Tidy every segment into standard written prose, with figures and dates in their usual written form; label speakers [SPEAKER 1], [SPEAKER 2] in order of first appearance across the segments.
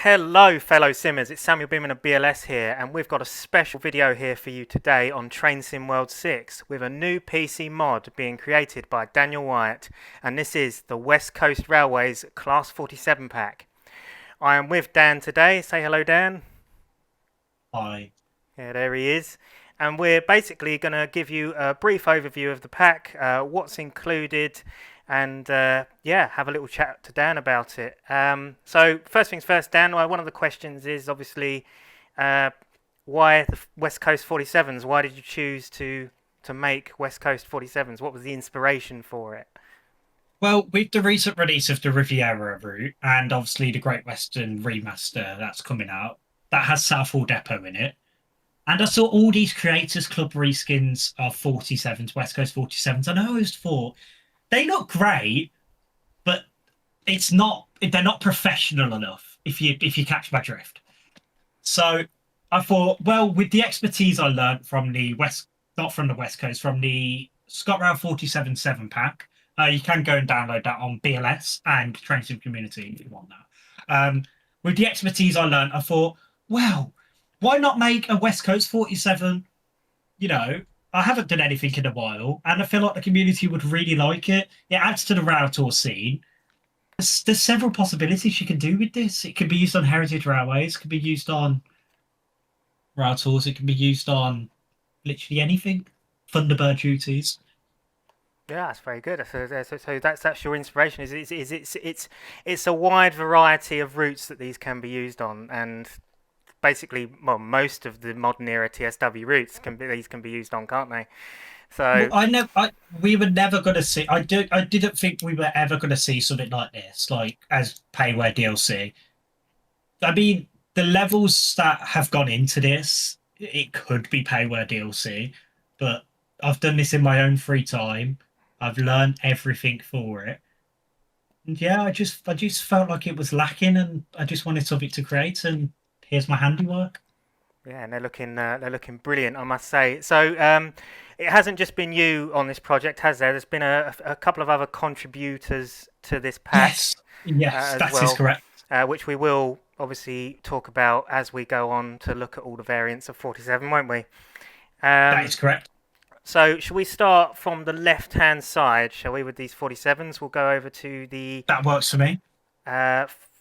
[SPEAKER 1] Hello fellow simmers, it's Samuel Beeman of BLS here, and we've got a special video here for you today on Train Sim World 6 with a new PC mod being created by Daniel Wyatt, and this is the West Coast Railways Class 47 pack. I am with Dan today. Say hello, Dan.
[SPEAKER 2] Hi.
[SPEAKER 1] Yeah, there he is. And we're basically going to give you a brief overview of the pack, what's included, and yeah, have a little chat to Dan about it. So first things first, Dan, one of the questions is obviously why the West Coast 47s? Why did you choose to make West Coast 47s? What was the inspiration for it?
[SPEAKER 2] Well, with the recent release of the Riviera route and obviously the Great Western remaster that's coming out, that has Southall Depot in it. And I saw all these Creators Club reskins of 47s, West Coast 47s, and I always thought they look great, but they're not professional enough if you catch my drift. So I thought, well, with the expertise I learned from the West, not from the West Coast, from the ScotRail 47 7 pack, you can go and download that on BLS and Train Sim Community if you want that. With the expertise I learned, I thought, well, why not make a West Coast 47? You know, I haven't done anything in a while, and I feel like the community would really like it. It adds to the rail tour scene. There's several possibilities you can do with this. It could be used on heritage railways, it could be used on rail tours, it can be used on literally anything. Thunderbird duties.
[SPEAKER 1] Yeah, that's very good. So that's your inspiration. It's a wide variety of routes that these can be used on, and basically, well, most of the modern era TSW routes these can be used on, can't they?
[SPEAKER 2] Well,
[SPEAKER 1] So
[SPEAKER 2] we were never going to see. I didn't think we were ever going to see something like this, like as payware DLC. I mean, the levels that have gone into this, it could be payware DLC, but I've done this in my own free time. I've learned everything for it. And yeah, I just felt like it was lacking and I just wanted something to create and here's my handiwork.
[SPEAKER 1] yeah, and they're looking brilliant, I must say. So it hasn't just been you on this project, has there? There's been a couple of other contributors to this pack
[SPEAKER 2] Yes, yes,
[SPEAKER 1] as
[SPEAKER 2] that is
[SPEAKER 1] well,
[SPEAKER 2] correct.
[SPEAKER 1] which we will obviously talk about as we go on to look at all the variants of 47, won't we?
[SPEAKER 2] That is
[SPEAKER 1] Um,
[SPEAKER 2] correct.
[SPEAKER 1] so, shall we start from the left-hand side, shall we, with these 47s? We'll go over to the
[SPEAKER 2] That works for me.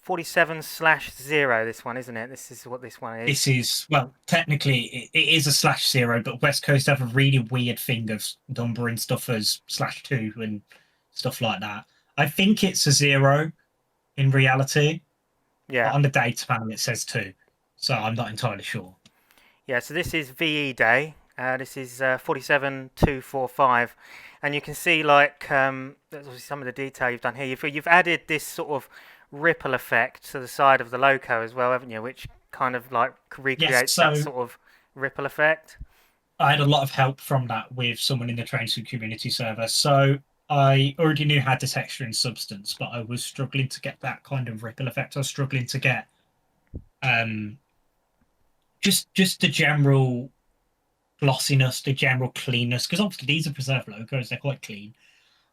[SPEAKER 1] 47/0, this one, isn't it? This is what this one
[SPEAKER 2] This
[SPEAKER 1] is.
[SPEAKER 2] is, well, technically it is a /0, but West Coast have a really weird thing of numbering stuff as /2 and stuff like that. I think it's a 0 in reality, but
[SPEAKER 1] Yeah.
[SPEAKER 2] on the data panel it says 2. So I'm not entirely sure.
[SPEAKER 1] Yeah, so this is VE Day. This is 47245. And you can see, like, there's obviously some of the detail you've done here. You've added this sort of ripple effect to the side of the loco as well, haven't you? Which kind of like
[SPEAKER 2] Yes,
[SPEAKER 1] recreates that
[SPEAKER 2] so
[SPEAKER 1] sort of ripple effect.
[SPEAKER 2] I had a lot of help from that with someone in the Train community server. So I already knew how to texture and substance, but I was struggling to get that kind of ripple effect. I was struggling to get um just the general glossiness, the general cleanness, because obviously these are preserved logos, they're quite clean.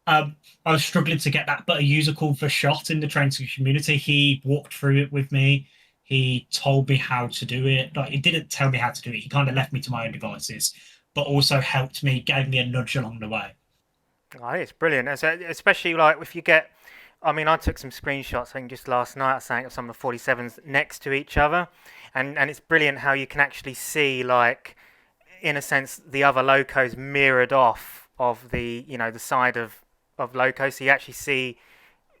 [SPEAKER 2] I was struggling to get that, but a user called the Shot in the Trainsport community, he walked through it with me. He told me how to do it. Like he didn't tell me how to do it. He kind of left me to my own devices, but also helped me, gave me a nudge along the way.
[SPEAKER 1] I think it's brilliant, especially like if you get. I mean, I took some screenshots. I think just last night, I think of some of the 47s next to each other, and it's brilliant how you can actually see, like, in a sense, the other locos mirrored off of the side of loco. So you actually see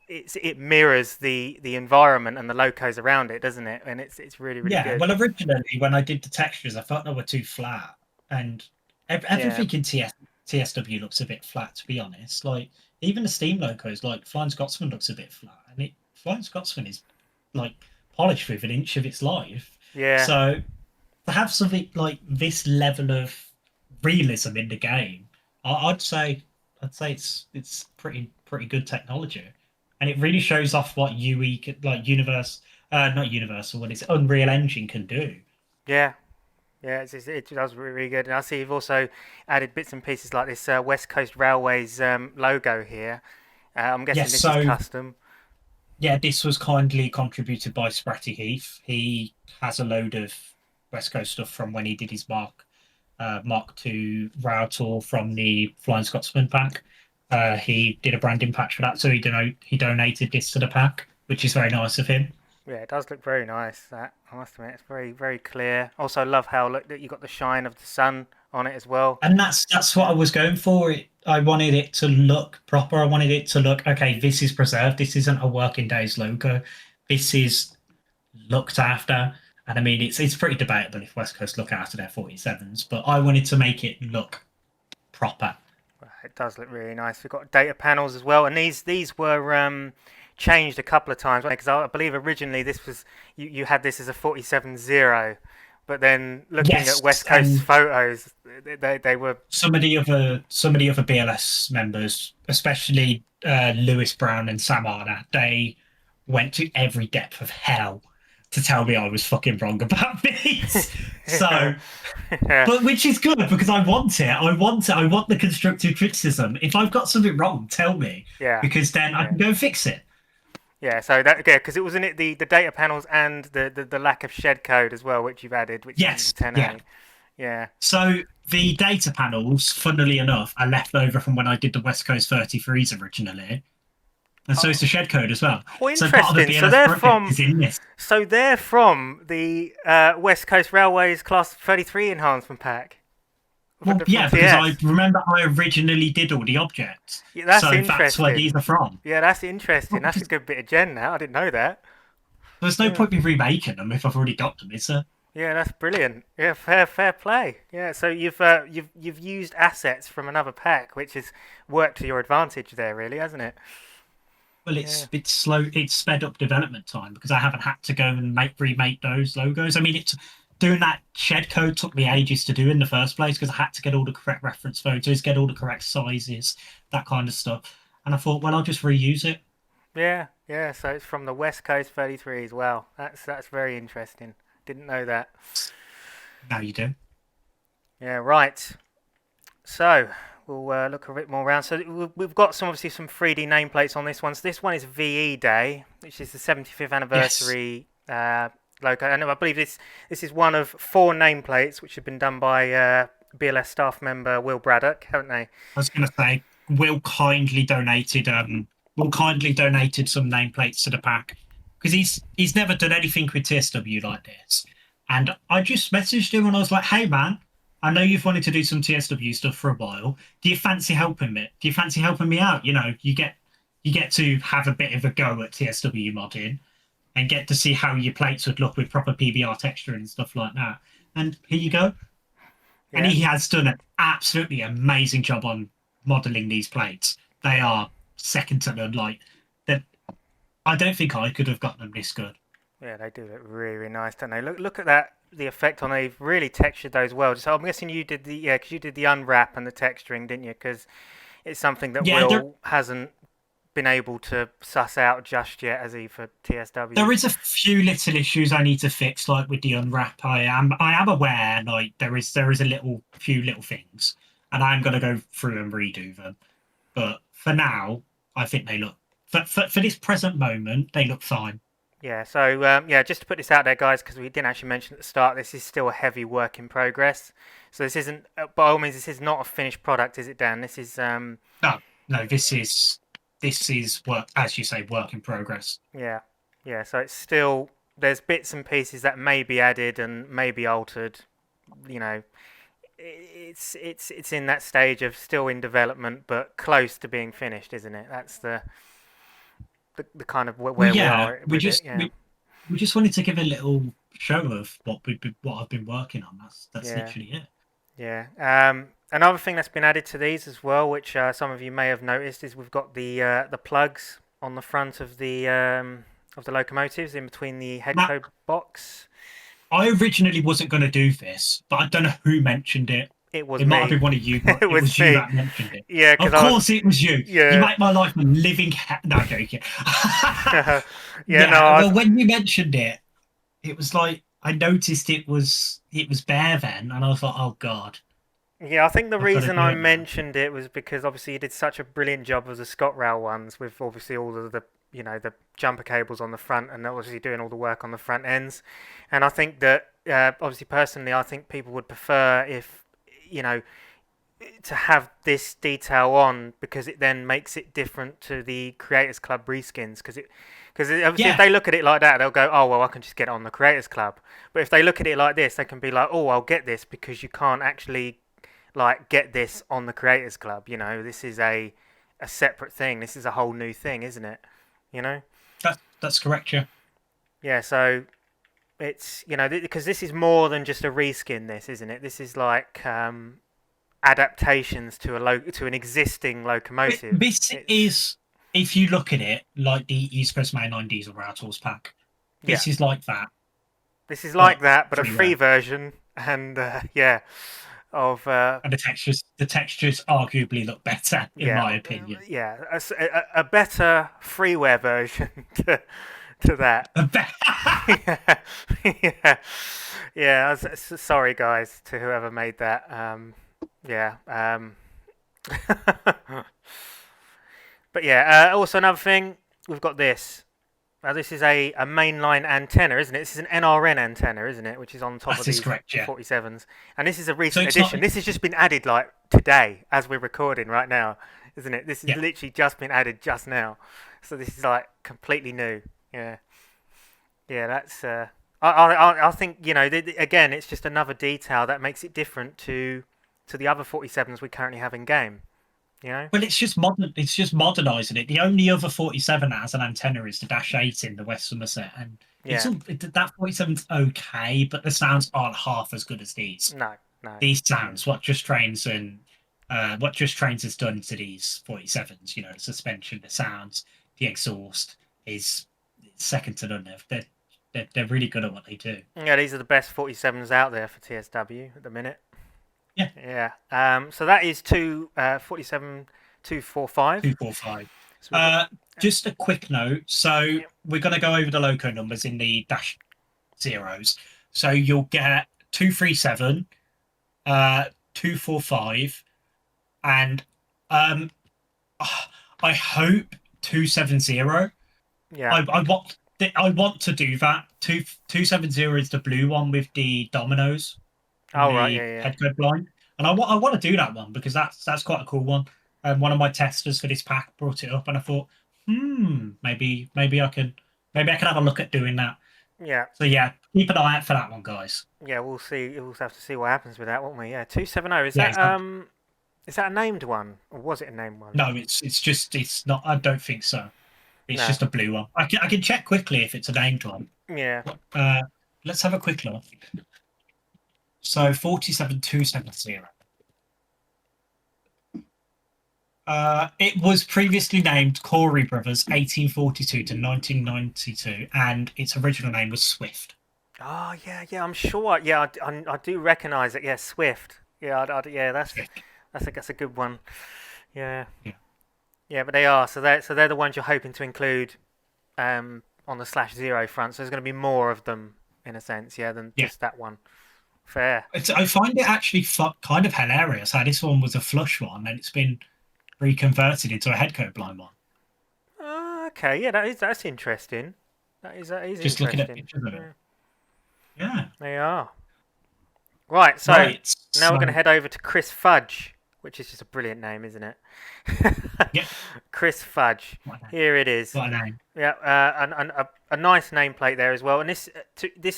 [SPEAKER 1] it mirrors the environment and the locos around it, doesn't it? And it's really really
[SPEAKER 2] Yeah,
[SPEAKER 1] good.
[SPEAKER 2] well, originally when I did the textures, I felt they were too flat, and
[SPEAKER 1] Yeah,
[SPEAKER 2] everything in TSW looks a bit flat, to be honest. Like even the Steam logos, like Flying Scotsman looks a bit flat, and Flying Scotsman is like polished with an inch of its life.
[SPEAKER 1] yeah.
[SPEAKER 2] So to have something like this level of realism in the game, I'd say it's pretty good technology, and it really shows off what UE like Universe, not Universal, what is it, Unreal Engine can do.
[SPEAKER 1] Yeah, yeah, it does really, really good. And I see you've also added bits and pieces like this West Coast Railways logo here. I'm guessing
[SPEAKER 2] Yes,
[SPEAKER 1] this is
[SPEAKER 2] so
[SPEAKER 1] custom.
[SPEAKER 2] Yeah, this was kindly contributed by Spratty Heath. He has a load of West Coast stuff from when he did his Mark II rail tour from the Flying Scotsman pack. He did a branding patch for that, so he donated this to the pack, which is very nice of him.
[SPEAKER 1] Yeah, it does look very nice. That I must admit, it's very very clear. Also, love how look that you got the shine of the sun on it as well.
[SPEAKER 2] And that's what I was going for. I wanted it to look proper. I wanted it to look okay. This is preserved. This isn't a working days logo. This is looked after. And I mean, it's pretty debatable if West Coast look after their 47s, but I wanted to make it look proper.
[SPEAKER 1] It does look really nice. We've got data panels as well, and these were changed a couple of times because I believe originally this was you had this as a 47-0, but then looking
[SPEAKER 2] Yes,
[SPEAKER 1] at West Coast photos, they were
[SPEAKER 2] some of the other BLS members, especially Lewis Brown and Sam Arner, they went to every depth of hell to tell me I was fucking wrong about these. So,
[SPEAKER 1] yeah.
[SPEAKER 2] but which is good because I want it. I want it. I want the constructive criticism. If I've got something wrong, tell me.
[SPEAKER 1] Yeah.
[SPEAKER 2] Because then I can go fix it.
[SPEAKER 1] Yeah, so because it was in it the data panels and the lack of shed code as well, which you've added, which
[SPEAKER 2] Yes,
[SPEAKER 1] is 10A.
[SPEAKER 2] yeah.
[SPEAKER 1] Yeah.
[SPEAKER 2] So the data panels, funnily enough, are left over from when I did the West Coast 33s originally. And so it's the shed code as well.
[SPEAKER 1] Well,
[SPEAKER 2] So part of the
[SPEAKER 1] interesting. So
[SPEAKER 2] BLS
[SPEAKER 1] they're
[SPEAKER 2] project
[SPEAKER 1] from
[SPEAKER 2] is in this.
[SPEAKER 1] so they're from the West Coast Railways Class 33 enhancement pack.
[SPEAKER 2] Well,
[SPEAKER 1] From
[SPEAKER 2] yeah, because I
[SPEAKER 1] TS.
[SPEAKER 2] remember I originally did all the objects.
[SPEAKER 1] Yeah, that's
[SPEAKER 2] So that's where
[SPEAKER 1] interesting.
[SPEAKER 2] these are from.
[SPEAKER 1] Yeah, that's interesting. That's a good bit of gen now. I didn't know that.
[SPEAKER 2] There's no
[SPEAKER 1] Yeah.
[SPEAKER 2] point in remaking them if I've already got them, is there?
[SPEAKER 1] Yeah, that's brilliant. Yeah, fair play. Yeah, so you've used assets from another pack, which has worked to your advantage there, really, hasn't it?
[SPEAKER 2] Well,
[SPEAKER 1] Yeah.
[SPEAKER 2] it's slow. It's sped up development time because I haven't had to go and remake those logos. I mean, it's doing that shed code took me ages to do in the first place because I had to get all the correct reference photos, get all the correct sizes, that kind of stuff. And I thought, well, I'll just reuse it.
[SPEAKER 1] Yeah. So it's from the West Coast 33 as well. That's very interesting. Didn't know that.
[SPEAKER 2] Now you do.
[SPEAKER 1] Yeah, right. So we'll look a bit more around. So we've got obviously some 3D nameplates on this one. So this one is VE Day, which is the 75th anniversary logo. And I believe this is one of 4 nameplates which have been done by BLS staff member Will Braddock, haven't they?
[SPEAKER 2] I was going to say, Will kindly donated some nameplates to the pack because he's never done anything with TSW like this. And I just messaged him and I was like, "Hey man, I know you've wanted to do some TSW stuff for a while. Do you fancy helping me? Do you fancy helping me out? You know, you get to have a bit of a go at TSW modding and get to see how your plates would look with proper PBR texture and stuff like that. And here you go."
[SPEAKER 1] Yeah.
[SPEAKER 2] And he has done an absolutely amazing job on modelling these plates. They are second to none. Like that, I don't think I could have gotten them this good.
[SPEAKER 1] Yeah, they do look really, really nice, don't they? Look at that, the effect on they've really textured those well. So I'm guessing you did because you did the unwrap and the texturing, didn't you? Because it's something that
[SPEAKER 2] Yeah,
[SPEAKER 1] Will hasn't been able to suss out just yet, has he, for TSW?
[SPEAKER 2] there is a few little issues I need to fix, like with the unwrap. I am aware, like there is a few little things, and I'm gonna go through and redo them. But for now, I think they look for this present moment, they look fine.
[SPEAKER 1] Yeah, so just to put this out there, guys, because we didn't actually mention at the start, this is still a heavy work in progress. So this isn't, by all means, this is not a finished product, is it, Dan? This is
[SPEAKER 2] No, this is work, as you say, work in progress.
[SPEAKER 1] yeah. So it's still, there's bits and pieces that may be added and may be altered. You know, it's in that stage of still in development, but close to being finished, isn't it? That's the kind of where
[SPEAKER 2] Well,
[SPEAKER 1] we
[SPEAKER 2] yeah,
[SPEAKER 1] are
[SPEAKER 2] we
[SPEAKER 1] with
[SPEAKER 2] just
[SPEAKER 1] it. Yeah.
[SPEAKER 2] we just wanted to give a little show of what I've been working on. That's
[SPEAKER 1] Yeah.
[SPEAKER 2] literally it.
[SPEAKER 1] Yeah. Another thing that's been added to these as well, which some of you may have noticed, is we've got the plugs on the front of the locomotives in between the head
[SPEAKER 2] Now,
[SPEAKER 1] code box.
[SPEAKER 2] I originally wasn't going to do this, but I don't know who mentioned it.
[SPEAKER 1] It was
[SPEAKER 2] It might have
[SPEAKER 1] me.
[SPEAKER 2] been one of you, but
[SPEAKER 1] It was
[SPEAKER 2] you
[SPEAKER 1] me.
[SPEAKER 2] that mentioned it.
[SPEAKER 1] Yeah,
[SPEAKER 2] Of
[SPEAKER 1] because
[SPEAKER 2] course, it was you.
[SPEAKER 1] Yeah.
[SPEAKER 2] You make my life a living hell. No, I'm joking.
[SPEAKER 1] Yeah, no,
[SPEAKER 2] well, when you mentioned it, it was like I noticed it was bare then, and I was like, oh god,
[SPEAKER 1] yeah, I think the
[SPEAKER 2] I've got to
[SPEAKER 1] reason
[SPEAKER 2] do
[SPEAKER 1] I
[SPEAKER 2] it now.
[SPEAKER 1] mentioned it was because obviously you did such a brilliant job of the ScotRail ones with obviously all of the the jumper cables on the front, and obviously doing all the work on the front ends. And I think that obviously personally, I think people would prefer if you know to have this detail on, because it then makes it different to the Creators Club reskins, because obviously if they look at it like that, they'll go, oh well, I can just get it on the Creators Club. But if they look at it like this, they can be like, oh, I'll get this because you can't actually like get this on the Creators Club. This is a separate thing. This is a whole new thing, isn't it?
[SPEAKER 2] That's correct.
[SPEAKER 1] Yeah. So it's because this is more than just a reskin. This, isn't it? This is like adaptations to an existing locomotive.
[SPEAKER 2] This is, if you look at it, like the East Coast Mainline Diesel Routers pack. This is like that.
[SPEAKER 1] This is like that, but a free version, and and
[SPEAKER 2] the textures arguably look better in my opinion.
[SPEAKER 1] Yeah, a better freeware version to that. Yeah. Sorry guys to whoever made that. But yeah, also another thing, we've got this. This is a mainline antenna, isn't it? This is an NRN antenna, isn't it? Which is on top of these 47s. And this is a recent addition. This has just been added like today, as we're recording right now, isn't it? This has literally just been added just now. So this is like completely new. Yeah. Yeah, that's... I think, again, it's just another detail that makes it different to the other 47s we currently have in game. Well,
[SPEAKER 2] it's just modern. It's just modernising it. The only other 47 that has an antenna is the Dash 8 in the West Somerset, and that 47's okay, but the sounds aren't half as good as these.
[SPEAKER 1] No.
[SPEAKER 2] These sounds, what Just Trains has done to these 47s, suspension, the sounds, the exhaust is second to none. They're really good at what they do.
[SPEAKER 1] Yeah, these are the best 47s out there for TSW at the minute.
[SPEAKER 2] Yeah.
[SPEAKER 1] So that is 247,245.
[SPEAKER 2] 245. Just a quick note. So we're going to go over the loco numbers in the dash zeros. So you'll get 237, 245, and I hope 270.
[SPEAKER 1] Yeah.
[SPEAKER 2] I want to do that. 270 is the blue one with the dominoes. Headcode blind, and I want to do that one because that's quite a cool one. One of my testers for this pack brought it up, and I thought, maybe I can have a look at doing that.
[SPEAKER 1] Yeah.
[SPEAKER 2] So yeah, keep an eye out for that one, guys.
[SPEAKER 1] Yeah, we'll see. We'll have to see what happens with that, won't we? Yeah, 270. Is that a named one, or was it a named one?
[SPEAKER 2] No, it's not. I don't think so. It's just a blue one. I can check quickly if it's a named one.
[SPEAKER 1] Yeah.
[SPEAKER 2] Let's have a quick look. So 47270. It was previously named Corey Brothers 1842 to 1992, and its original name was Swift.
[SPEAKER 1] Oh yeah, I'm sure. Yeah, I do recognise it. Yeah, Swift. Yeah, that's a good one. Yeah. Yeah, but they are. So they're the ones you're hoping to include on the /0 front. So there's going to be more of them in a sense, than just that one. Fair.
[SPEAKER 2] I find it actually kind of hilarious how this one was a flush one and it's been reconverted into a headcode blind one.
[SPEAKER 1] Okay, yeah, that's interesting. That is
[SPEAKER 2] just
[SPEAKER 1] interesting.
[SPEAKER 2] Looking at pictures of it. Yeah.
[SPEAKER 1] They are. Right, so now we're going to head over to Chris Fudge, which is just a brilliant name, isn't it?
[SPEAKER 2] Yeah.
[SPEAKER 1] Chris Fudge. Here it is.
[SPEAKER 2] What a name.
[SPEAKER 1] Yeah, a nice nameplate there as well. And this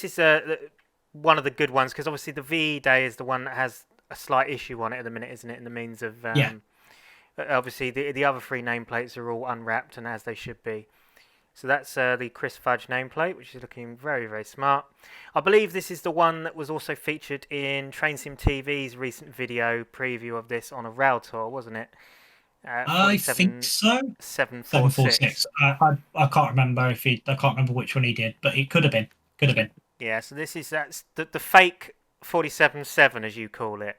[SPEAKER 1] is one of the good ones, because obviously the V Day is the one that has a slight issue on it at the minute, isn't it? In the means of obviously the other three nameplates are all unwrapped and as they should be. So that's the Chris Fudge nameplate, which is looking very, very smart. I believe this is the one that was also featured in Train Sim TV's recent video preview of this on a rail tour, wasn't it?
[SPEAKER 2] I think so.
[SPEAKER 1] 746.
[SPEAKER 2] I can't remember I can't remember which one he did, but it could have been.
[SPEAKER 1] Yeah, so that's the fake 47-7, as you call it.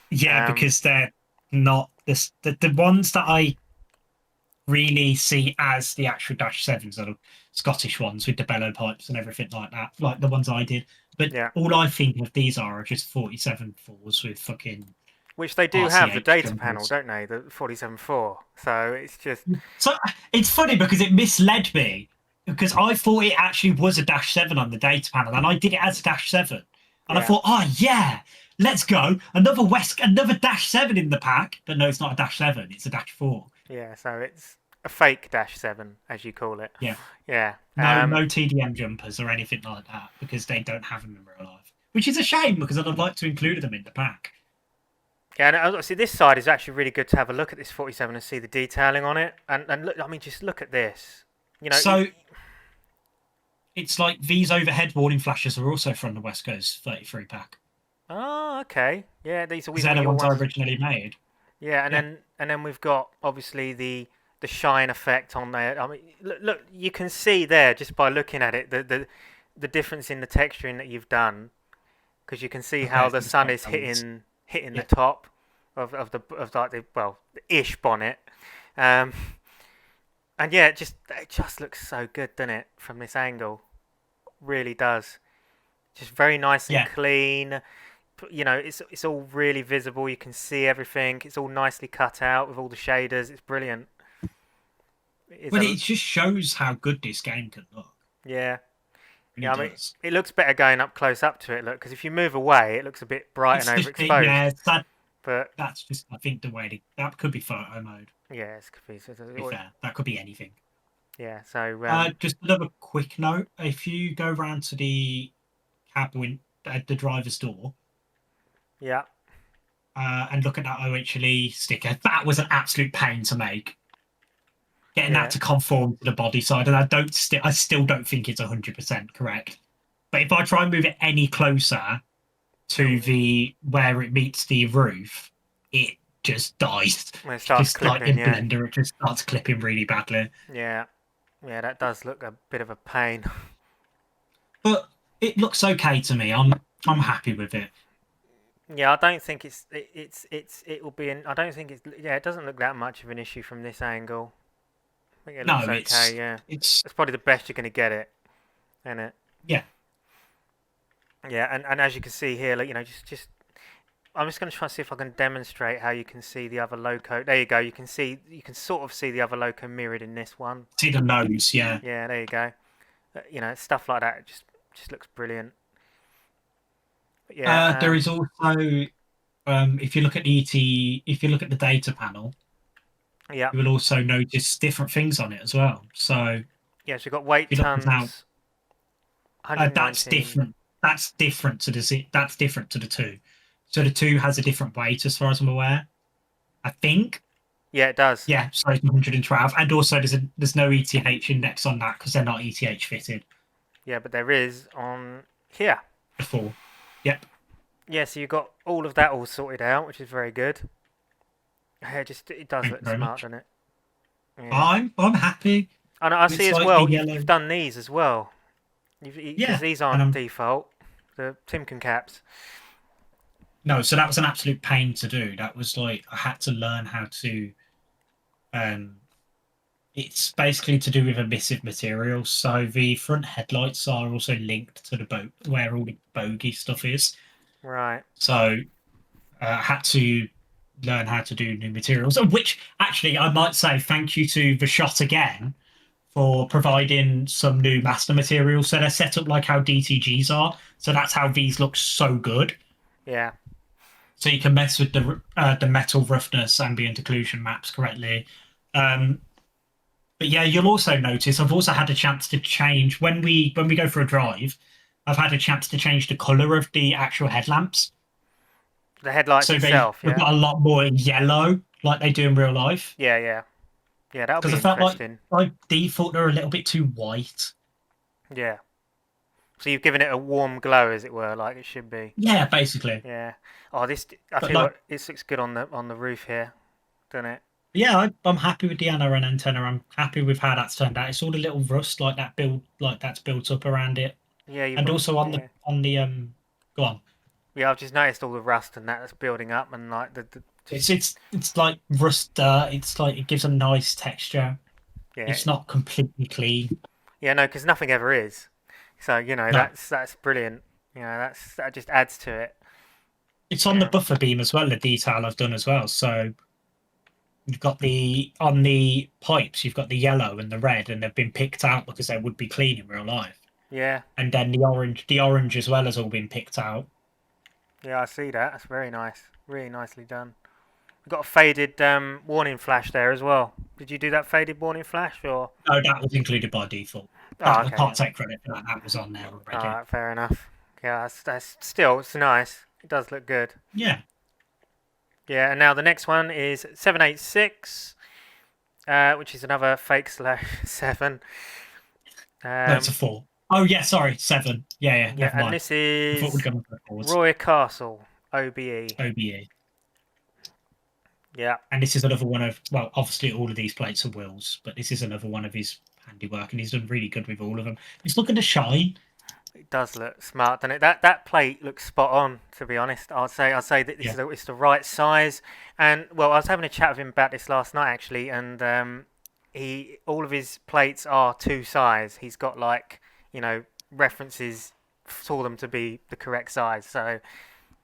[SPEAKER 2] Yeah, because they're not the ones that I really see as the actual Dash 7s are the Scottish ones with the bellow pipes and everything like that, like the ones I did. But all I think of these are just 47 4s with fucking
[SPEAKER 1] Which they do have the
[SPEAKER 2] RCH
[SPEAKER 1] data panel,
[SPEAKER 2] jumpers.
[SPEAKER 1] don't they? The 47.4. So it's just
[SPEAKER 2] So it's funny because it misled me because I thought it actually was a -7 on the data panel, and I did it as a -7, and I
[SPEAKER 1] yeah,
[SPEAKER 2] thought, oh yeah, let's go another -7 in the pack. But no, it's not a -7; it's a -4.
[SPEAKER 1] yeah. So it's a fake -7, as you call it.
[SPEAKER 2] Yeah,
[SPEAKER 1] Yeah.
[SPEAKER 2] no TDM jumpers or anything like that because they don't have them in real life, which is a shame because I'd have liked to include them in the pack.
[SPEAKER 1] Yeah, and obviously this side is actually really good to have a look at this 47 and see the detailing on it. And look, I mean, just look at this. You know,
[SPEAKER 2] So it's like these overhead warning flashes are also from the West Coast 33 pack
[SPEAKER 1] oh, okay. Yeah, these are
[SPEAKER 2] because they're the
[SPEAKER 1] your
[SPEAKER 2] ones I
[SPEAKER 1] ones.
[SPEAKER 2] originally made.
[SPEAKER 1] Yeah,
[SPEAKER 2] Yeah.
[SPEAKER 1] and then we've got obviously the shine effect on there. I mean, look, you can see there just by looking at it the difference in the texturing that you've done because you can see how
[SPEAKER 2] Okay,
[SPEAKER 1] the
[SPEAKER 2] so it's
[SPEAKER 1] sun
[SPEAKER 2] got
[SPEAKER 1] is
[SPEAKER 2] those.
[SPEAKER 1] hitting the
[SPEAKER 2] Yeah.
[SPEAKER 1] top of like the well the ish bonnet. Um, and yeah, it just looks so good, doesn't it, from this angle? Really does. Just very nice and
[SPEAKER 2] Yeah.
[SPEAKER 1] clean. You know, it's all really visible. You can see everything. It's all nicely cut out with all the shaders. It's brilliant. It's
[SPEAKER 2] But
[SPEAKER 1] a
[SPEAKER 2] it just shows how good this game can look.
[SPEAKER 1] yeah,
[SPEAKER 2] It really
[SPEAKER 1] yeah. I mean,
[SPEAKER 2] does.
[SPEAKER 1] it looks better going up close up to it. Look, because if you move away, it looks a bit bright and
[SPEAKER 2] It's the thing,
[SPEAKER 1] overexposed.
[SPEAKER 2] yeah.
[SPEAKER 1] But
[SPEAKER 2] That's just, I think, the way that could be photo mode.
[SPEAKER 1] yeah, it's confusing.
[SPEAKER 2] To be fair, that could be anything.
[SPEAKER 1] Yeah. So
[SPEAKER 2] Just another quick note: if you go round to the the driver's door,
[SPEAKER 1] yeah,
[SPEAKER 2] and look at that OHLE sticker, that was an absolute pain to make. Getting that
[SPEAKER 1] yeah.
[SPEAKER 2] to conform to the body side, and I still don't think it's 100% correct. But if I try and move it any closer to the where it meets the roof, it just dies.
[SPEAKER 1] When it starts
[SPEAKER 2] Just like
[SPEAKER 1] clipping,
[SPEAKER 2] in
[SPEAKER 1] yeah,
[SPEAKER 2] Blender, it just starts clipping really badly.
[SPEAKER 1] yeah, yeah. That does look a bit of a pain.
[SPEAKER 2] But it looks okay to me. I'm happy with it.
[SPEAKER 1] Yeah, I don't think it will be. I don't think it's. Yeah, it doesn't look that much of an issue from this angle. I think it
[SPEAKER 2] No,
[SPEAKER 1] looks okay. Yeah,
[SPEAKER 2] it's
[SPEAKER 1] it's probably the best you're going to get it, isn't it?
[SPEAKER 2] yeah.
[SPEAKER 1] Yeah, and as you can see here, like just I'm just going to try and see if I can demonstrate how you can see the other loco. There you go. You can sort of see the other loco mirrored in this one.
[SPEAKER 2] See the nose, yeah.
[SPEAKER 1] Yeah, there you go. Stuff like that just looks brilliant. But
[SPEAKER 2] There
[SPEAKER 1] yeah,
[SPEAKER 2] is also if you look at if you look at the data panel,
[SPEAKER 1] yeah,
[SPEAKER 2] you will also notice different things on it as well. So
[SPEAKER 1] yeah. So you've got weight
[SPEAKER 2] if you look down,
[SPEAKER 1] tons,
[SPEAKER 2] that's
[SPEAKER 1] 119.
[SPEAKER 2] different. That's different to the two. So the two has a different weight as far as I'm aware. I think.
[SPEAKER 1] Yeah, it does.
[SPEAKER 2] Yeah, so it's 112. And also there's no ETH index on that because they're not ETH fitted
[SPEAKER 1] Yeah, but there is on here.
[SPEAKER 2] before. Yep.
[SPEAKER 1] Yeah, so you've got all of that all sorted out, which is very good. Yeah, it does
[SPEAKER 2] Thank you
[SPEAKER 1] look
[SPEAKER 2] very
[SPEAKER 1] smart,
[SPEAKER 2] much.
[SPEAKER 1] doesn't it? Yeah.
[SPEAKER 2] I'm happy.
[SPEAKER 1] And I see
[SPEAKER 2] It's
[SPEAKER 1] as
[SPEAKER 2] like the
[SPEAKER 1] well,
[SPEAKER 2] yellow.
[SPEAKER 1] you've done these as well. Because
[SPEAKER 2] Yeah,
[SPEAKER 1] these
[SPEAKER 2] and
[SPEAKER 1] aren't
[SPEAKER 2] I'm
[SPEAKER 1] default. The Timken caps.
[SPEAKER 2] no, so that was an absolute pain to do. That was like I had to learn how to um it's basically to do with emissive materials. So the front headlights are also linked to the boat where all the bogey stuff is.
[SPEAKER 1] Right.
[SPEAKER 2] So I had to learn how to do new materials, which actually I might say thank you to the shot again for providing some new master materials. So they're set up like how DTGs are. So that's how these look so good.
[SPEAKER 1] Yeah.
[SPEAKER 2] So you can mess with the metal roughness ambient occlusion maps correctly. Um, but yeah, you'll also notice I've also had a chance to change when we go for a drive. I've had a chance to change the color of the actual headlamps.
[SPEAKER 1] The headlights
[SPEAKER 2] So
[SPEAKER 1] itself,
[SPEAKER 2] they've
[SPEAKER 1] yeah?
[SPEAKER 2] got a lot more yellow, like they do in real life.
[SPEAKER 1] Yeah, yeah. Yeah, that'll
[SPEAKER 2] Because
[SPEAKER 1] be
[SPEAKER 2] I felt like
[SPEAKER 1] interesting.
[SPEAKER 2] by default they're a little bit too white.
[SPEAKER 1] Yeah. So you've given it a warm glow, as it were, like it should be.
[SPEAKER 2] Yeah, basically.
[SPEAKER 1] Yeah. Oh, I
[SPEAKER 2] But
[SPEAKER 1] tell you
[SPEAKER 2] like,
[SPEAKER 1] what, this looks good on the roof here, doesn't it?
[SPEAKER 2] yeah, I'm happy with the and antenna. I'm happy with how that's turned out. It's all the little rust like that like that's built up around it,
[SPEAKER 1] Yeah, you've
[SPEAKER 2] and
[SPEAKER 1] got
[SPEAKER 2] also on
[SPEAKER 1] yeah.
[SPEAKER 2] the. Go on.
[SPEAKER 1] Yeah, I've just noticed all the rust and that's building up and like the just
[SPEAKER 2] It's like rust dirt. It's like it gives a nice texture.
[SPEAKER 1] yeah.
[SPEAKER 2] It's not completely clean.
[SPEAKER 1] Yeah, no, because nothing ever is. So
[SPEAKER 2] No,
[SPEAKER 1] that's brilliant. That just adds to it.
[SPEAKER 2] It's on the
[SPEAKER 1] Yeah.
[SPEAKER 2] buffer beam as well, the detail I've done as well. So you've got on the pipes, you've got the yellow and the red, and they've been picked out because they would be clean in real life.
[SPEAKER 1] Yeah.
[SPEAKER 2] And then the orange as well has all been picked out.
[SPEAKER 1] Yeah, I see that. That's very nice. Really nicely done. We've got a faded warning flash there as well. Did you do that faded warning flash or?
[SPEAKER 2] No, that was included by default.
[SPEAKER 1] Oh,
[SPEAKER 2] That I
[SPEAKER 1] okay.
[SPEAKER 2] can't
[SPEAKER 1] Yeah.
[SPEAKER 2] take credit for that. That was on there
[SPEAKER 1] All
[SPEAKER 2] already.
[SPEAKER 1] right, fair enough. Yeah, that's still it's nice. It does look good.
[SPEAKER 2] Yeah.
[SPEAKER 1] Yeah, and now the next one is 786, which is another fake slash 7.
[SPEAKER 2] No, it's a
[SPEAKER 1] Um,
[SPEAKER 2] 4. Oh yeah, sorry, 7. Yeah,
[SPEAKER 1] yeah,
[SPEAKER 2] never
[SPEAKER 1] and
[SPEAKER 2] mind.
[SPEAKER 1] this
[SPEAKER 2] I thought we'd
[SPEAKER 1] is
[SPEAKER 2] gone for forwards.
[SPEAKER 1] Roy Castle, OBE.
[SPEAKER 2] OBE.
[SPEAKER 1] Yeah,
[SPEAKER 2] And this is another one of, well, obviously all of these plates are Will's, but this is another one of his handiwork, and he's done really good with all of them. He's looking to shine.
[SPEAKER 1] it does look smart, doesn't it? That plate looks spot on. To be honest, I'd say that
[SPEAKER 2] Yeah.
[SPEAKER 1] it's the right size. And well, I was having a chat with him about this last night actually, and he all of his plates are 2 size. He's got like references for them to be the correct size. So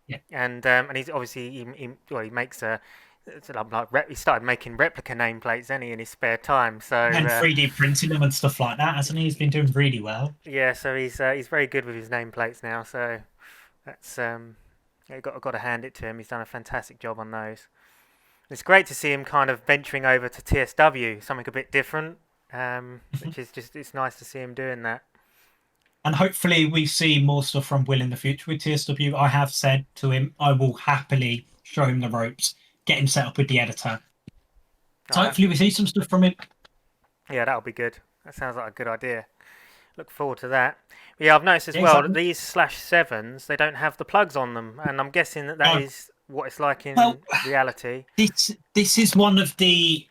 [SPEAKER 2] Yeah.
[SPEAKER 1] and he's obviously he makes a. He started making replica nameplates, didn't he, in his spare time? So
[SPEAKER 2] And 3D printing them and stuff like that, hasn't he? He's been doing really well.
[SPEAKER 1] yeah, so he's very good with his nameplates now. So that's yeah, got to hand it to him. He's done a fantastic job on those. It's great to see him kind of venturing over to TSW, something a bit different, which is just it's nice to see him doing that.
[SPEAKER 2] And hopefully we see more stuff from Will in the future with TSW. I have said to him, I will happily show him the ropes, get him set up with the editor. So
[SPEAKER 1] Oh,
[SPEAKER 2] hopefully we see some stuff from him.
[SPEAKER 1] yeah, that'll be good. That sounds like a good idea. Look forward to that. But yeah, I've noticed as
[SPEAKER 2] Yeah,
[SPEAKER 1] well that
[SPEAKER 2] exactly.
[SPEAKER 1] these slash sevens they don't have the plugs on them, and I'm guessing that
[SPEAKER 2] No,
[SPEAKER 1] is what it's like
[SPEAKER 2] well,
[SPEAKER 1] in reality.
[SPEAKER 2] this is one of the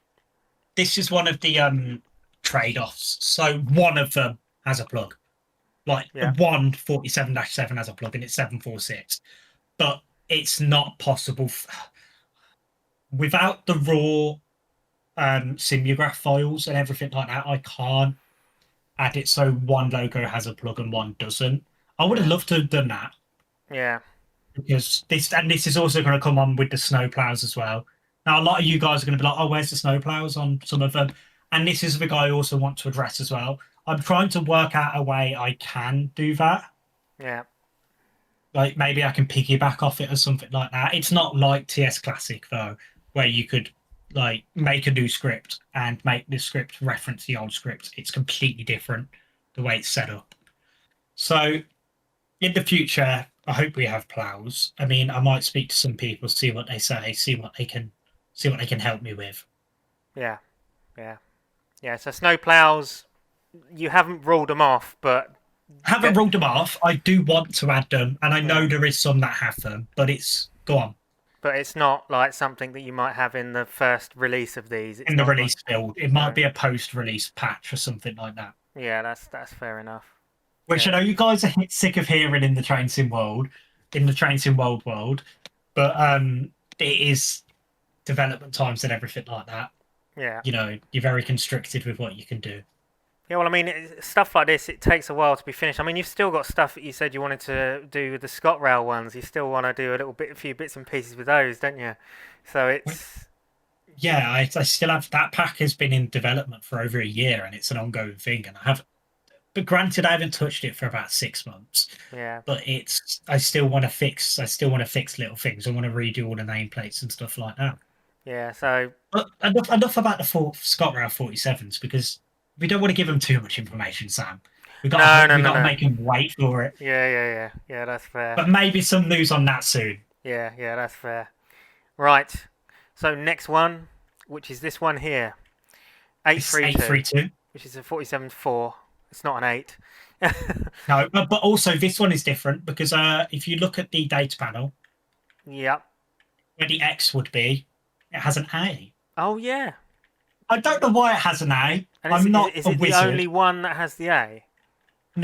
[SPEAKER 2] trade-offs. So one of them has a plug. Like the
[SPEAKER 1] Yeah,
[SPEAKER 2] 147-7 has a plug and it's 746. But it's not possible without the raw simulgraph files and everything like that. I can't add it so one logo has a plug and one doesn't. I would have
[SPEAKER 1] yeah,
[SPEAKER 2] loved to have done that
[SPEAKER 1] yeah,
[SPEAKER 2] because this is also going to come on with the snow plows as well. Now, a lot of you guys are going to be like, "Oh, where's the snow plows on some of them?" And this is the guy I also want to address as well. I'm trying to work out a way I can do that.
[SPEAKER 1] yeah,
[SPEAKER 2] Like maybe I can piggyback off it or something like that. It's not like TS Classic though, where you could like make a new script and make the script reference the old script. It's completely different the way it's set up. So in the future, I hope we have plows. I mean, I might speak to some people, see what they say, see what they can help me with.
[SPEAKER 1] yeah, yeah, yeah. So snow plows, you haven't ruled them off, but
[SPEAKER 2] I haven't
[SPEAKER 1] de-
[SPEAKER 2] ruled them off. I do want to add them, and I
[SPEAKER 1] yeah,
[SPEAKER 2] know there is some that have them, but it's go on
[SPEAKER 1] but it's not like something that you might have in the first release of these. It's
[SPEAKER 2] in the
[SPEAKER 1] not like
[SPEAKER 2] release build. It might
[SPEAKER 1] no.
[SPEAKER 2] be a post-release patch or something like that.
[SPEAKER 1] Yeah, that's fair enough.
[SPEAKER 2] Which I
[SPEAKER 1] Yeah,
[SPEAKER 2] know you guys are sick of hearing in the train sim world, but it is development times and everything like that.
[SPEAKER 1] yeah.
[SPEAKER 2] You're very constricted with what you can do.
[SPEAKER 1] Yeah, well, I mean, stuff like this, it takes a while to be finished. I mean, you've still got stuff that you said you wanted to do with the ScotRail ones. You still want to do a few bits and pieces with those, don't you? So it's,
[SPEAKER 2] Yeah, I still have that pack has been in development for over a year and it's an ongoing thing. And I have, but granted, I haven't touched it for about 6 months.
[SPEAKER 1] yeah,
[SPEAKER 2] But I still want to fix little things. I want to redo all the nameplates and stuff like that.
[SPEAKER 1] yeah. So
[SPEAKER 2] But enough about the ScotRail 47s because we don't want to give them too much information, Sam. We
[SPEAKER 1] no,
[SPEAKER 2] got
[SPEAKER 1] no,
[SPEAKER 2] we
[SPEAKER 1] no,
[SPEAKER 2] got to
[SPEAKER 1] no.
[SPEAKER 2] make them wait for it.
[SPEAKER 1] Yeah. That's fair.
[SPEAKER 2] But maybe some news on that soon.
[SPEAKER 1] Yeah, that's fair. Right. So next one, which is this one here, eight
[SPEAKER 2] It's
[SPEAKER 1] three
[SPEAKER 2] eight
[SPEAKER 1] two,
[SPEAKER 2] three two.
[SPEAKER 1] which is a 47-4. It's not an 8.
[SPEAKER 2] No, but also this one is different because if you look at the data panel
[SPEAKER 1] Yep.
[SPEAKER 2] where the X would be, it has an A.
[SPEAKER 1] Oh yeah.
[SPEAKER 2] I don't know why it has an A.
[SPEAKER 1] And
[SPEAKER 2] I'm not
[SPEAKER 1] is
[SPEAKER 2] a
[SPEAKER 1] it the
[SPEAKER 2] wizard.
[SPEAKER 1] only one that has the A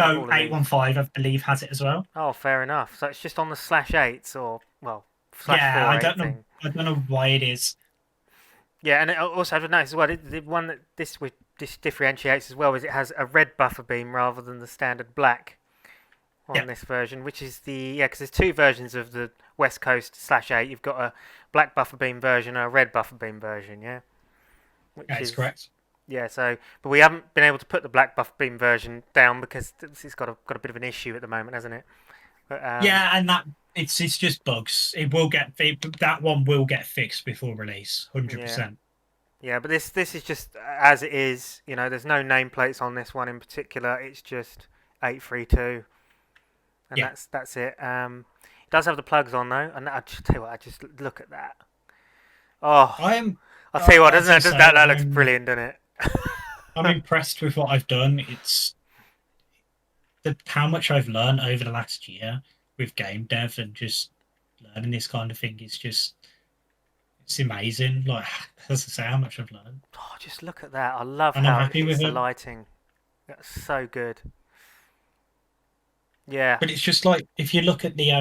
[SPEAKER 1] of
[SPEAKER 2] No,
[SPEAKER 1] all of these?
[SPEAKER 2] 815, I believe, has it as well.
[SPEAKER 1] Oh, fair enough. So it's just on the /8s or well
[SPEAKER 2] Yeah, I
[SPEAKER 1] /48
[SPEAKER 2] don't know.
[SPEAKER 1] thing.
[SPEAKER 2] I don't know why it is.
[SPEAKER 1] Yeah, and also I've noticed as well the one that this differentiates as well is it has a red buffer beam rather than the standard black. on
[SPEAKER 2] Yeah.
[SPEAKER 1] this version, which is because there's two versions of the West Coast /8. You've got a black buffer beam version and a red buffer beam version, yeah, which
[SPEAKER 2] That is
[SPEAKER 1] is
[SPEAKER 2] correct.
[SPEAKER 1] but we haven't been able to put the black buffer beam version down because it's got a bit of an issue at the moment, hasn't it? But
[SPEAKER 2] Yeah, and that it's just bugs. That one will get fixed before release,
[SPEAKER 1] yeah,
[SPEAKER 2] 100%.
[SPEAKER 1] yeah, but this is just as it is. There's no nameplates on this one in particular. It's just 832, and
[SPEAKER 2] Yeah.
[SPEAKER 1] that's it. It does have the plugs on though, and I just tell you what, I just look at that. Oh,
[SPEAKER 2] I am.
[SPEAKER 1] I'll tell you what,
[SPEAKER 2] As
[SPEAKER 1] doesn't
[SPEAKER 2] I
[SPEAKER 1] it?
[SPEAKER 2] say,
[SPEAKER 1] That looks brilliant, doesn't it?
[SPEAKER 2] I'm impressed with what I've done. It's how much I've learned over the last year with game dev and just learning this kind of thing. It's amazing. Like as I say, how much I've learned,
[SPEAKER 1] Oh, just look at that. I love
[SPEAKER 2] and I'm
[SPEAKER 1] how it
[SPEAKER 2] happy
[SPEAKER 1] hits
[SPEAKER 2] with
[SPEAKER 1] the
[SPEAKER 2] it.
[SPEAKER 1] lighting. That's so good. Yeah,
[SPEAKER 2] But it's just like if you look at the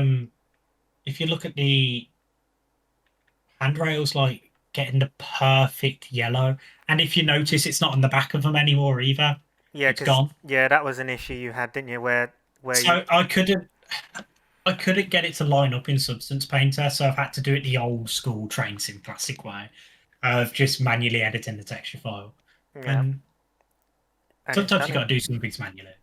[SPEAKER 2] handrails, like getting the perfect yellow, and if you notice, it's not on the back of them anymore either.
[SPEAKER 1] yeah,
[SPEAKER 2] It's
[SPEAKER 1] because
[SPEAKER 2] gone.
[SPEAKER 1] that was an issue you had, didn't you? Where you
[SPEAKER 2] So I couldn't get it to line up in Substance Painter, so I've had to do it the old school Train Sim classic way of just manually editing the texture file.
[SPEAKER 1] yeah,
[SPEAKER 2] And
[SPEAKER 1] and it's
[SPEAKER 2] sometimes
[SPEAKER 1] done
[SPEAKER 2] you
[SPEAKER 1] it.
[SPEAKER 2] got to do some things manually,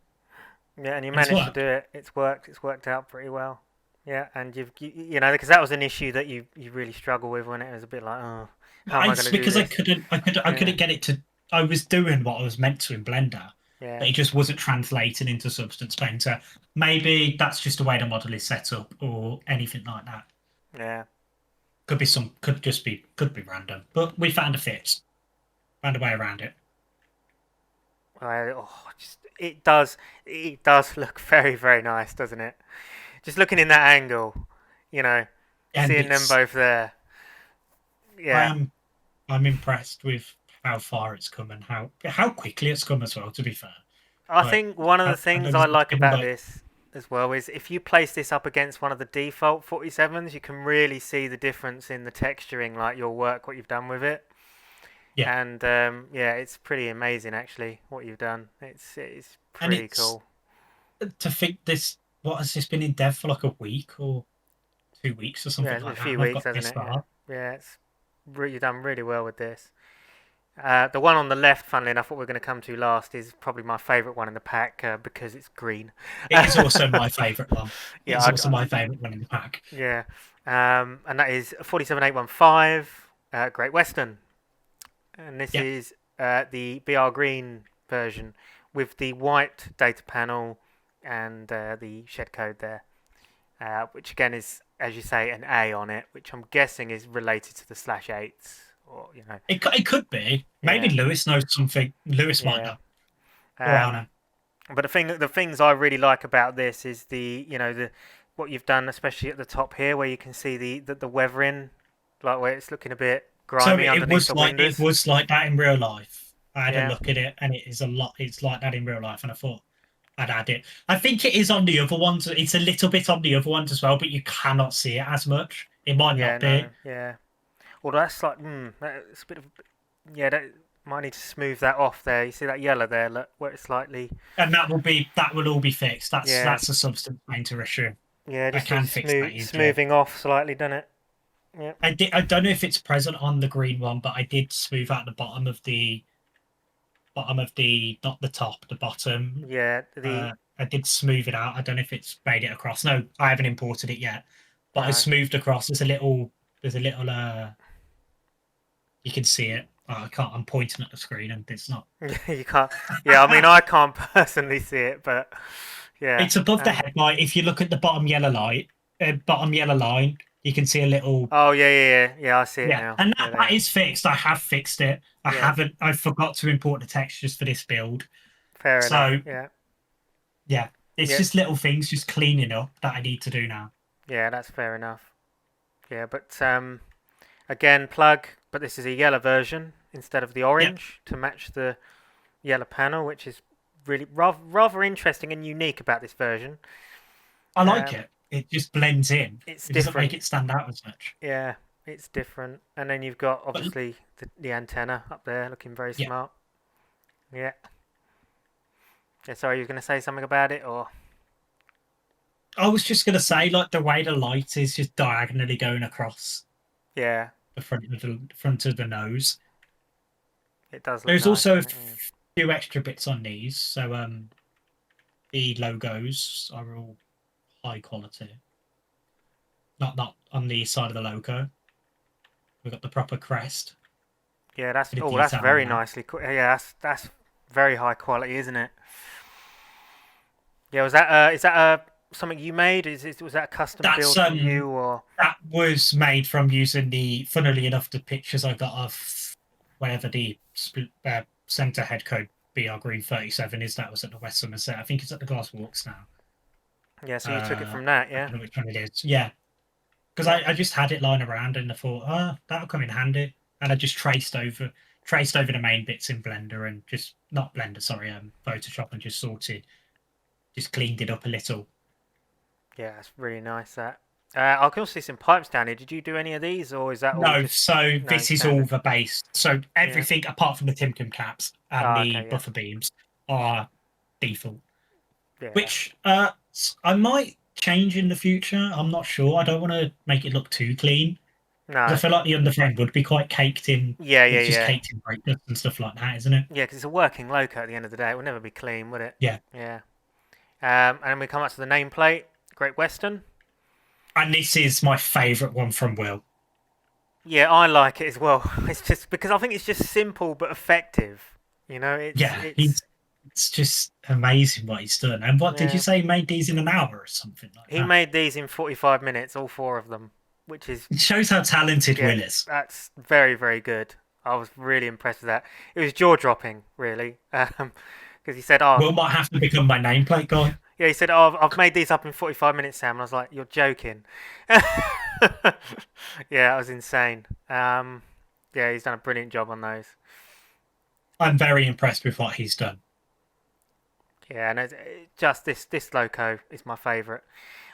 [SPEAKER 1] Yeah, and you
[SPEAKER 2] and it's
[SPEAKER 1] managed to do
[SPEAKER 2] worked.
[SPEAKER 1] it. It's worked. It's worked out pretty well. Yeah, and because that was an issue that you really struggle with when it was a bit like, oh, how am I going
[SPEAKER 2] It's
[SPEAKER 1] to do
[SPEAKER 2] because
[SPEAKER 1] this?
[SPEAKER 2] I
[SPEAKER 1] Yeah,
[SPEAKER 2] couldn't get it to. I was doing what I was meant to in Blender,
[SPEAKER 1] yeah,
[SPEAKER 2] but it just wasn't translating into Substance Painter. Maybe that's just the way the model is set up, or anything like that.
[SPEAKER 1] yeah.
[SPEAKER 2] Could be random, but we found a fix, found a way around it.
[SPEAKER 1] It does look very very nice, doesn't it? Just looking in that angle, you know,
[SPEAKER 2] And
[SPEAKER 1] seeing them
[SPEAKER 2] it's
[SPEAKER 1] both there.
[SPEAKER 2] I
[SPEAKER 1] Yeah,
[SPEAKER 2] am I'm impressed with how far it's come and how quickly it's come as well. To be fair,
[SPEAKER 1] I
[SPEAKER 2] like
[SPEAKER 1] think one of the
[SPEAKER 2] I know
[SPEAKER 1] things I
[SPEAKER 2] there's
[SPEAKER 1] like
[SPEAKER 2] been
[SPEAKER 1] about
[SPEAKER 2] like
[SPEAKER 1] this as well is if you place this up against one of the default 47s, you can really see the difference in the texturing, like your work, what you've done with it.
[SPEAKER 2] yeah,
[SPEAKER 1] And it's pretty amazing actually what you've done. It's
[SPEAKER 2] and
[SPEAKER 1] pretty
[SPEAKER 2] it's
[SPEAKER 1] cool.
[SPEAKER 2] to think this. What has this been in dev for like a week or 2 weeks or
[SPEAKER 1] Yeah,
[SPEAKER 2] something
[SPEAKER 1] it's been a
[SPEAKER 2] like that,
[SPEAKER 1] few
[SPEAKER 2] and I've
[SPEAKER 1] weeks,
[SPEAKER 2] got
[SPEAKER 1] hasn't
[SPEAKER 2] this
[SPEAKER 1] it? Yeah,
[SPEAKER 2] far.
[SPEAKER 1] yeah, you've done really well with this. The one on the left, funnily enough, what we're going to come to last is probably my favourite one in the pack because it's green.
[SPEAKER 2] It is also my favourite one. It
[SPEAKER 1] Yeah,
[SPEAKER 2] is also my favourite one in the pack.
[SPEAKER 1] yeah, and that is 47815 Great Western, and this
[SPEAKER 2] Yeah,
[SPEAKER 1] is the BR Green version with the white data panel and the shed code there, which again is, as you say, an A on it, which I'm guessing is related to the /8s, or
[SPEAKER 2] it could be. Maybe
[SPEAKER 1] yeah,
[SPEAKER 2] Lewis knows something. Lewis might
[SPEAKER 1] yeah.
[SPEAKER 2] know, or
[SPEAKER 1] Um,
[SPEAKER 2] Anna.
[SPEAKER 1] but the things I really like about this is the what you've done, especially at the top here, where you can see the weathering, like where it's looking a bit
[SPEAKER 2] So
[SPEAKER 1] grimy underneath the
[SPEAKER 2] it
[SPEAKER 1] windows.
[SPEAKER 2] was like that in real life. I had a
[SPEAKER 1] Yeah,
[SPEAKER 2] look at it, and it is a lot. It's like that in real life, and I thought I'd add it. I think it is on the other ones. It's a little bit on the other ones as well, but you cannot see it as much. It might
[SPEAKER 1] yeah,
[SPEAKER 2] not be,
[SPEAKER 1] no, yeah. Although that's like, that's a bit of, yeah, that might need to smooth that off there. You see that yellow there, look, where it's slightly,
[SPEAKER 2] and that will all be fixed.
[SPEAKER 1] yeah,
[SPEAKER 2] That's a substance painter issue.
[SPEAKER 1] yeah,
[SPEAKER 2] I
[SPEAKER 1] just
[SPEAKER 2] can
[SPEAKER 1] needs
[SPEAKER 2] fix that easily.
[SPEAKER 1] smoothing off slightly, doesn't it? Yeah,
[SPEAKER 2] I don't know if it's present on the green one, but I did smooth out the bottom of the not the top, the bottom.
[SPEAKER 1] yeah, the
[SPEAKER 2] I did smooth it out. I don't know if it's made it across. No, I haven't imported it yet, but I
[SPEAKER 1] no,
[SPEAKER 2] smoothed across. There's a little. You can see it. Oh, I can't. I'm pointing at the screen, and it's not.
[SPEAKER 1] you can't. Yeah, I mean, I can't personally see it, but yeah,
[SPEAKER 2] It's above the headlight. If you look at the bottom yellow line, you can see a little.
[SPEAKER 1] oh yeah, I see it
[SPEAKER 2] Yeah,
[SPEAKER 1] now.
[SPEAKER 2] and
[SPEAKER 1] Yeah,
[SPEAKER 2] that
[SPEAKER 1] there.
[SPEAKER 2] is fixed. I have fixed it. I
[SPEAKER 1] Yeah,
[SPEAKER 2] haven't. I forgot to import the textures for this build.
[SPEAKER 1] fair enough.
[SPEAKER 2] So
[SPEAKER 1] Yeah,
[SPEAKER 2] yeah, it's
[SPEAKER 1] yeah,
[SPEAKER 2] just little things, just cleaning up that I need to do now.
[SPEAKER 1] yeah, that's fair enough. Yeah, but again, plug, but this is a yellow version instead of the
[SPEAKER 2] Yep,
[SPEAKER 1] orange to match the yellow panel, which is really rather interesting and unique about this version.
[SPEAKER 2] I like
[SPEAKER 1] Um,
[SPEAKER 2] it. It just blends in.
[SPEAKER 1] it's
[SPEAKER 2] It doesn't make
[SPEAKER 1] different.
[SPEAKER 2] it stand out as much.
[SPEAKER 1] Yeah, it's different. And then you've got
[SPEAKER 2] But
[SPEAKER 1] obviously the antenna up there looking very
[SPEAKER 2] yeah,
[SPEAKER 1] smart. Yeah. Yeah. Sorry, you were going to say something about it, or
[SPEAKER 2] I was just gonna say, like the way the light is just diagonally going across
[SPEAKER 1] Yeah,
[SPEAKER 2] the front of the nose.
[SPEAKER 1] it does look
[SPEAKER 2] There's
[SPEAKER 1] nice,
[SPEAKER 2] also a
[SPEAKER 1] doesn't it? Yeah.
[SPEAKER 2] few extra bits on these, so the logos are all high quality. Not on the side of the logo. We've got the proper crest,
[SPEAKER 1] Yeah, that's
[SPEAKER 2] bit of
[SPEAKER 1] that's
[SPEAKER 2] detail on
[SPEAKER 1] very
[SPEAKER 2] that.
[SPEAKER 1] nicely. Yeah, that's very high quality, isn't it? Yeah, was that is that something you made? Was that a custom
[SPEAKER 2] That's
[SPEAKER 1] build from you or?
[SPEAKER 2] that was made from using funnily enough, the pictures I got of wherever the centre head code BR Green 37 is. That was at the West Somerset. I think it's at the Glass Walks now.
[SPEAKER 1] Yeah, so you took it from that,
[SPEAKER 2] I
[SPEAKER 1] yeah.
[SPEAKER 2] don't know which one it is. Yeah, because
[SPEAKER 1] Yeah,
[SPEAKER 2] I just had it lying around and I thought, oh, that'll come in handy. And I just traced over the main bits in Blender and just not Blender, sorry, Photoshop, and just cleaned it up a little.
[SPEAKER 1] yeah, that's really nice. That. I can also see some pipes down here. Did you do any of these, or is that all
[SPEAKER 2] No,
[SPEAKER 1] just
[SPEAKER 2] so
[SPEAKER 1] no
[SPEAKER 2] this is all
[SPEAKER 1] standard?
[SPEAKER 2] the base. So
[SPEAKER 1] Yeah.
[SPEAKER 2] everything apart from the Timken caps and
[SPEAKER 1] Oh,
[SPEAKER 2] the
[SPEAKER 1] okay, yeah,
[SPEAKER 2] buffer beams are default.
[SPEAKER 1] yeah, that's
[SPEAKER 2] Which I might change in the future. I'm not sure. I don't want to make it look too clean. 'Cause I
[SPEAKER 1] no.
[SPEAKER 2] feel like the underframe would be quite caked in.
[SPEAKER 1] Yeah, yeah,
[SPEAKER 2] It's just
[SPEAKER 1] yeah,
[SPEAKER 2] caked in brake dust and stuff like that, isn't it?
[SPEAKER 1] yeah. Because it's a working loco at the end of the day. It would never be clean, would it?
[SPEAKER 2] Yeah.
[SPEAKER 1] Yeah. And then we come up to the nameplate, Great Western.
[SPEAKER 2] And this is my favourite one from Will.
[SPEAKER 1] Yeah, I like it as well. It's just because I think it's just simple but effective. You know,
[SPEAKER 2] Yeah, it's just amazing what he's done. And what did you
[SPEAKER 1] yeah.
[SPEAKER 2] say? He made these in an hour or something like
[SPEAKER 1] He
[SPEAKER 2] that.
[SPEAKER 1] made these in 45 minutes, all four of them, which is
[SPEAKER 2] It shows how talented
[SPEAKER 1] yeah,
[SPEAKER 2] Will is.
[SPEAKER 1] that's very very good. I was really impressed with that. It was jaw dropping, really, because he said, "Oh,
[SPEAKER 2] Will might have to become my nameplate guy.
[SPEAKER 1] yeah," he said, "Oh, I've made these up in 45 minutes, Sam." And I was like, "You're joking." Yeah, that was insane. Yeah, he's done a brilliant job on those.
[SPEAKER 2] I'm very impressed with what he's done.
[SPEAKER 1] Yeah, and just this loco is my favourite.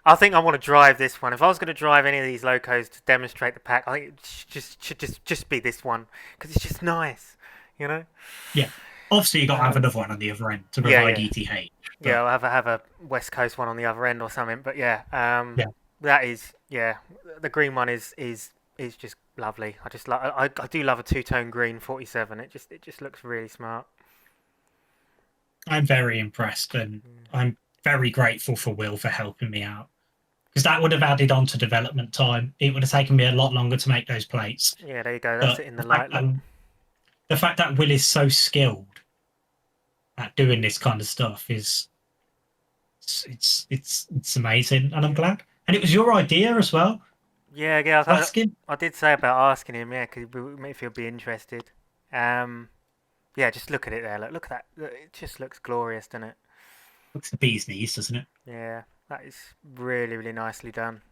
[SPEAKER 1] I think I want to drive this one. If I was going to drive any of these locos to demonstrate the pack, I think it should just be this one because it's just nice, you know.
[SPEAKER 2] Yeah. Obviously, you got to have another one on the other end to
[SPEAKER 1] Yeah,
[SPEAKER 2] provide
[SPEAKER 1] yeah,
[SPEAKER 2] ETH.
[SPEAKER 1] yeah.
[SPEAKER 2] But
[SPEAKER 1] I'll have a West Coast one on the other end or something. But yeah,
[SPEAKER 2] yeah,
[SPEAKER 1] that is yeah. The green one is just lovely. I just like I do love a two-tone green 47. It just looks really smart.
[SPEAKER 2] I'm very impressed and
[SPEAKER 1] Mm.
[SPEAKER 2] I'm very grateful for Will for helping me out. Because that would have added on to development time. It would have taken me a lot longer to make those plates.
[SPEAKER 1] Yeah, there you go. That's
[SPEAKER 2] But
[SPEAKER 1] it in the light. Look.
[SPEAKER 2] the fact that Will is so skilled at doing this kind of stuff is it's amazing, and I'm
[SPEAKER 1] Yeah.
[SPEAKER 2] glad. And it was your idea as well.
[SPEAKER 1] Yeah, yeah.
[SPEAKER 2] Ask him.
[SPEAKER 1] I did say about asking him, yeah, because if he'll be interested. Um, yeah, just look at it there. Look at that. It just looks glorious, doesn't it?
[SPEAKER 2] Looks the bee's knees, doesn't it?
[SPEAKER 1] Yeah, that is really, really nicely done.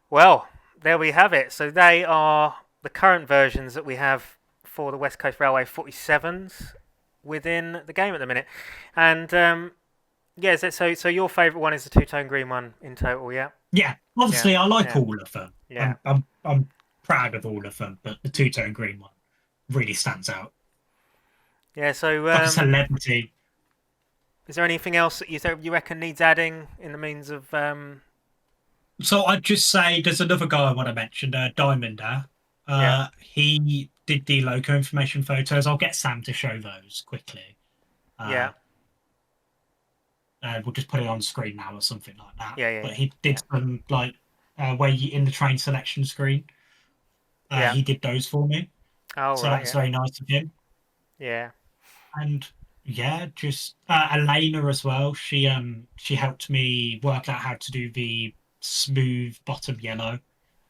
[SPEAKER 1] Well, there we have it. So they are the current versions that we have for the West Coast Railway 47s within the game at the minute. And yeah, so your favourite one is the two-tone green one in total, yeah?
[SPEAKER 2] Yeah.
[SPEAKER 1] Yeah,
[SPEAKER 2] Obviously, I like
[SPEAKER 1] yeah,
[SPEAKER 2] all of them.
[SPEAKER 1] yeah.
[SPEAKER 2] I'm proud of all of them, but the two-tone green one really stands out.
[SPEAKER 1] Yeah, so
[SPEAKER 2] Like a celebrity.
[SPEAKER 1] is there anything else that you reckon needs adding in the means of
[SPEAKER 2] So I'd just say there's another guy I want to mention, Diamondair.
[SPEAKER 1] yeah,
[SPEAKER 2] He did the loco information photos. I'll get Sam to show those quickly. Uh,
[SPEAKER 1] yeah,
[SPEAKER 2] we'll just put it on screen now or something like that.
[SPEAKER 1] yeah, yeah,
[SPEAKER 2] But
[SPEAKER 1] yeah,
[SPEAKER 2] he
[SPEAKER 1] yeah,
[SPEAKER 2] did some like where you in the train selection screen.
[SPEAKER 1] yeah.
[SPEAKER 2] He did those for me,
[SPEAKER 1] Oh
[SPEAKER 2] so
[SPEAKER 1] right,
[SPEAKER 2] that's
[SPEAKER 1] yeah,
[SPEAKER 2] very nice of him.
[SPEAKER 1] yeah,
[SPEAKER 2] And yeah, just Elena as well. She helped me work out how to do the smooth bottom yellow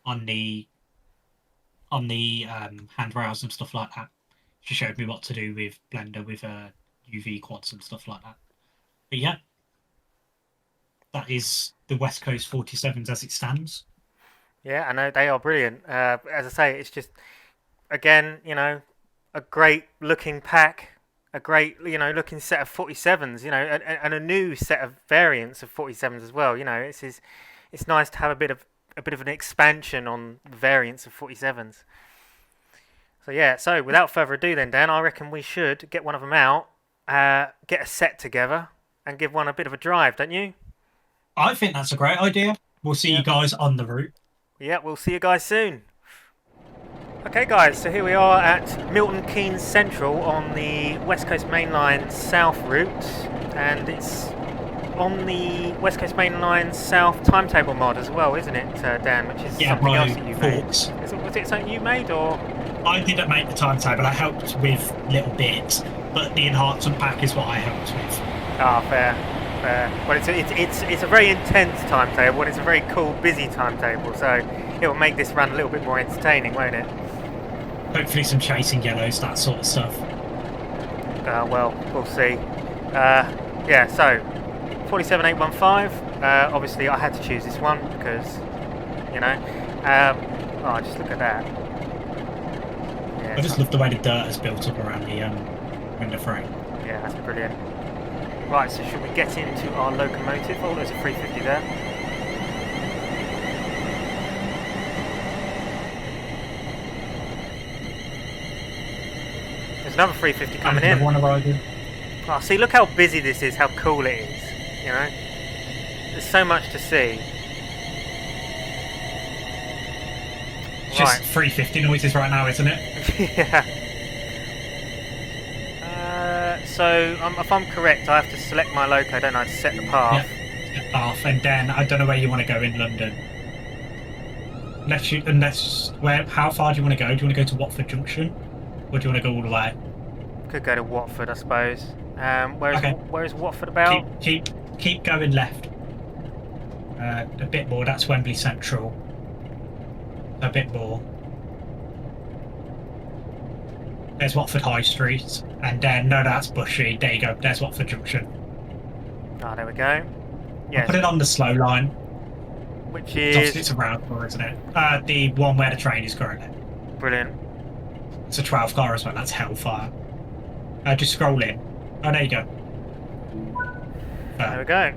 [SPEAKER 2] on the handrails and stuff like that. She showed me what to do with Blender with UV quads and stuff like that. But yeah, that is the West Coast 47s as it stands.
[SPEAKER 1] yeah. I know they are brilliant. As I say, it's just again, a great looking pack, a great looking set of 47s, and a new set of variants of 47s as well. It's nice to have a bit of an expansion on the variants of 47s. So yeah, so without further ado then, Dan, I reckon we should get one of them out, get a set together, and give one a bit of a drive, don't you?
[SPEAKER 2] I think that's a great idea. We'll see you
[SPEAKER 1] Yep.
[SPEAKER 2] guys on the route.
[SPEAKER 1] Yeah, we'll see you guys soon. Okay guys, so here we are at Milton Keynes Central on the West Coast Main Line South route, and it's on the West Coast Main Line South timetable mod as well, isn't it, Dan? Which is
[SPEAKER 2] Yeah,
[SPEAKER 1] something
[SPEAKER 2] by
[SPEAKER 1] else that you made.
[SPEAKER 2] Forks.
[SPEAKER 1] Was it something you made, or?
[SPEAKER 2] I didn't make the timetable. I helped with little bits, but the enhancement pack is what I helped with.
[SPEAKER 1] Ah, fair, fair. Well, it's a very intense timetable, and it's a very cool, busy timetable, so it will make this run a little bit more entertaining, won't it?
[SPEAKER 2] Hopefully some chasing yellows, that sort of stuff.
[SPEAKER 1] Well, we'll see. Yeah, so 47815. Obviously, I had to choose this one because, you know. Oh, just look at that. Yeah,
[SPEAKER 2] I just love the way the dirt has built up around the window frame.
[SPEAKER 1] Yeah, that's brilliant. Right, so should we get into our locomotive? Oh, there's a 350 there. There's another 350 coming in.
[SPEAKER 2] One arriving.
[SPEAKER 1] Oh, see, look how busy this is, how cool it is, you know? There's so much to see.
[SPEAKER 2] Just
[SPEAKER 1] Right.
[SPEAKER 2] 350 noises right now, isn't it?
[SPEAKER 1] Yeah. So, if I'm correct, I have to select my loco, don't I, to set the path?
[SPEAKER 2] Yep. Off, and then I don't know where you want to go in London. How far do you want to go? Do you want to go to Watford Junction? Or do you want to go all the way?
[SPEAKER 1] Could go to Watford, I suppose. Where
[SPEAKER 2] Okay.
[SPEAKER 1] is Watford about?
[SPEAKER 2] Keep going left. A bit more. That's Wembley Central. A bit more. There's Watford High Street, and then no, that's Bushy. There you go. There's Watford Junction.
[SPEAKER 1] Ah, there we go.
[SPEAKER 2] I'll
[SPEAKER 1] Yes.
[SPEAKER 2] put it on the slow line.
[SPEAKER 1] Which
[SPEAKER 2] Obviously,
[SPEAKER 1] is
[SPEAKER 2] it's a round car, isn't it? The one where the train is currently.
[SPEAKER 1] brilliant.
[SPEAKER 2] It's a 12 car as well. That's Hellfire. Just scroll in. Oh, there you go.
[SPEAKER 1] There we go.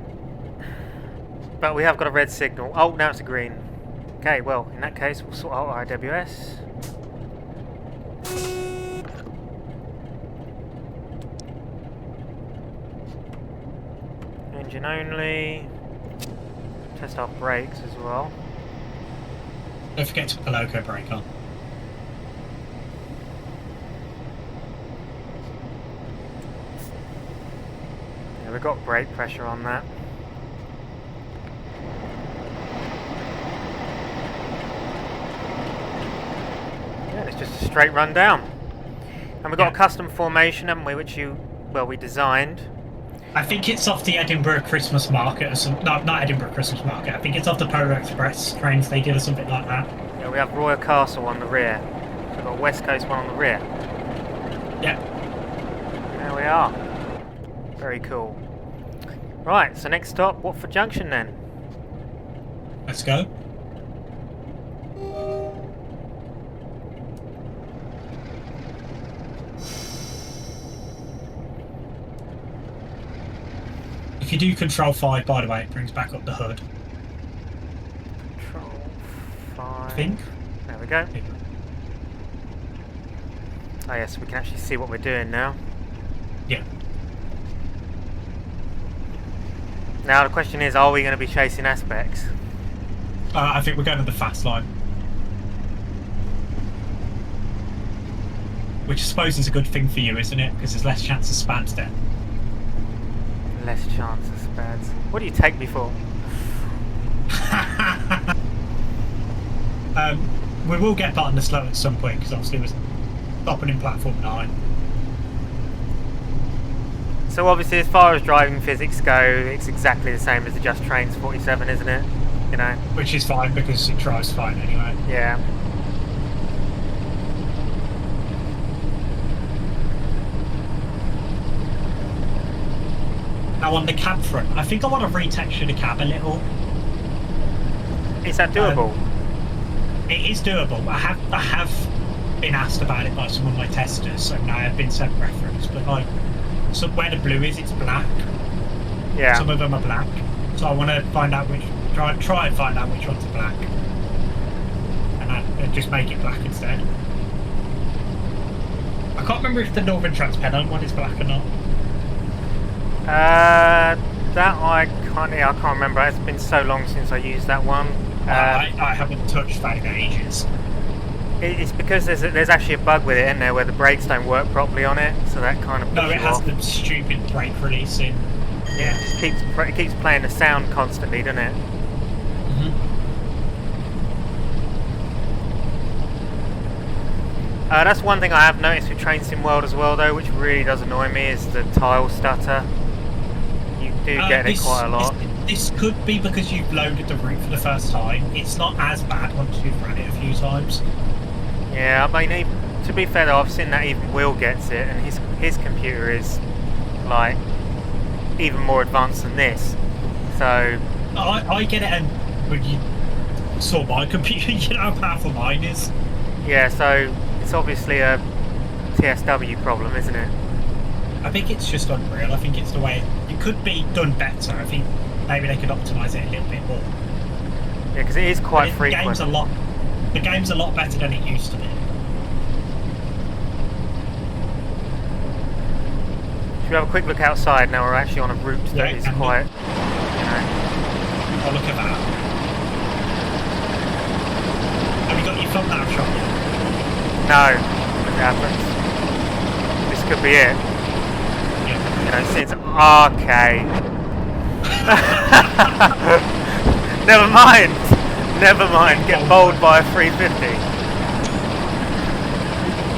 [SPEAKER 1] But we have got a red signal. Oh, now it's a green. Okay, well, in that case, we'll sort out our IWS. Engine only. Test our brakes as well.
[SPEAKER 2] Don't forget to put the loco brake on.
[SPEAKER 1] Yeah, we've got brake pressure on that. Yeah, it's just a straight run down. And we've got a custom formation, haven't we, which we designed.
[SPEAKER 2] I think it's off the Edinburgh Christmas Market or something. No, not Edinburgh Christmas Market. I think it's off the Polar Express trains they did or something like that.
[SPEAKER 1] Yeah, we have Royal Castle on the rear. So we've got West Coast one on the rear.
[SPEAKER 2] Yep.
[SPEAKER 1] There we are. Very cool. Right, so next stop, Watford Junction then.
[SPEAKER 2] Let's go. If you do Control 5, by the way, it brings back up the hood.
[SPEAKER 1] Control 5.
[SPEAKER 2] I think.
[SPEAKER 1] There we go. Oh yes, we can actually see what we're doing now.
[SPEAKER 2] Yeah.
[SPEAKER 1] Now the question is, are we going to be chasing aspects?
[SPEAKER 2] I think we're going to the fast line. Which I suppose is a good thing for you, isn't it? Because there's less chance of spams then.
[SPEAKER 1] Less chance of spads. What do you take me for?
[SPEAKER 2] We will get button the slow at some point because obviously we're stopping in platform 9.
[SPEAKER 1] So obviously, as far as driving physics go, it's exactly the same as the Just Trains 47, isn't it? You know.
[SPEAKER 2] Which is fine because it drives fine anyway.
[SPEAKER 1] Yeah.
[SPEAKER 2] Now on the cab front, I think I want to retexture the cab a little.
[SPEAKER 1] Is that doable?
[SPEAKER 2] It is doable. I have been asked about it by some of my testers, and I have been sent reference. But like, so where the blue is, it's black.
[SPEAKER 1] Yeah.
[SPEAKER 2] Some of them are black. So I want to find out try and find out which ones are black, and just make it black instead. I can't remember if the Northern Transpennon one is black or not.
[SPEAKER 1] That I can't remember. It's been so long since I used that one.
[SPEAKER 2] I haven't touched that in ages.
[SPEAKER 1] It's because there's actually a bug with it in there where the brakes don't work properly on it, so that kind of puts
[SPEAKER 2] No, it
[SPEAKER 1] you
[SPEAKER 2] has
[SPEAKER 1] off.
[SPEAKER 2] the stupid brake releasing. Yeah.
[SPEAKER 1] It keeps playing the sound constantly, doesn't it?
[SPEAKER 2] Mm-hmm.
[SPEAKER 1] That's one thing I have noticed with Train Sim World as well, though, which really does annoy me, is the tile stutter. You do get it quite a lot.
[SPEAKER 2] This could be because you've loaded the route for the first time. It's not as bad once you've run it a few times.
[SPEAKER 1] Yeah, I mean, to be fair though, I've seen that even Will gets it, and his computer is like even more advanced than this. So
[SPEAKER 2] I get it, and when you saw my computer, you know how powerful mine is.
[SPEAKER 1] yeah, so it's obviously a TSW problem, isn't it?
[SPEAKER 2] I think it's just unreal. I think it's the way it could be done better. I think maybe they could optimise it a little bit more.
[SPEAKER 1] Yeah, because it is quite frequent.
[SPEAKER 2] The game's a lot better than it used to be.
[SPEAKER 1] Should we have a quick look outside now? We're actually on a route that is quite, you know.
[SPEAKER 2] Oh, look at that. Have you got your thumb now shot yet?
[SPEAKER 1] No, it happens. This could be it.
[SPEAKER 2] Yeah.
[SPEAKER 1] You know, since okay. Never mind. Never mind. Get bowled by a 350.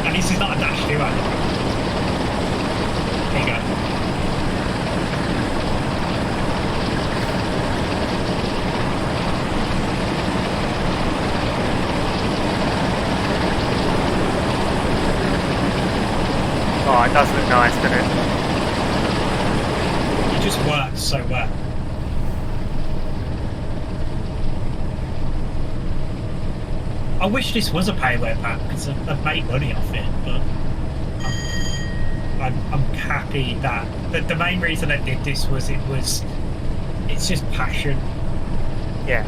[SPEAKER 2] At least he's not a dash, do I? There you go.
[SPEAKER 1] Oh, it does look nice, doesn't it?
[SPEAKER 2] It just works so well. I wish this was a payware pack because I've made money off it, but I'm happy that the main reason I did this was it's just passion.
[SPEAKER 1] Yeah.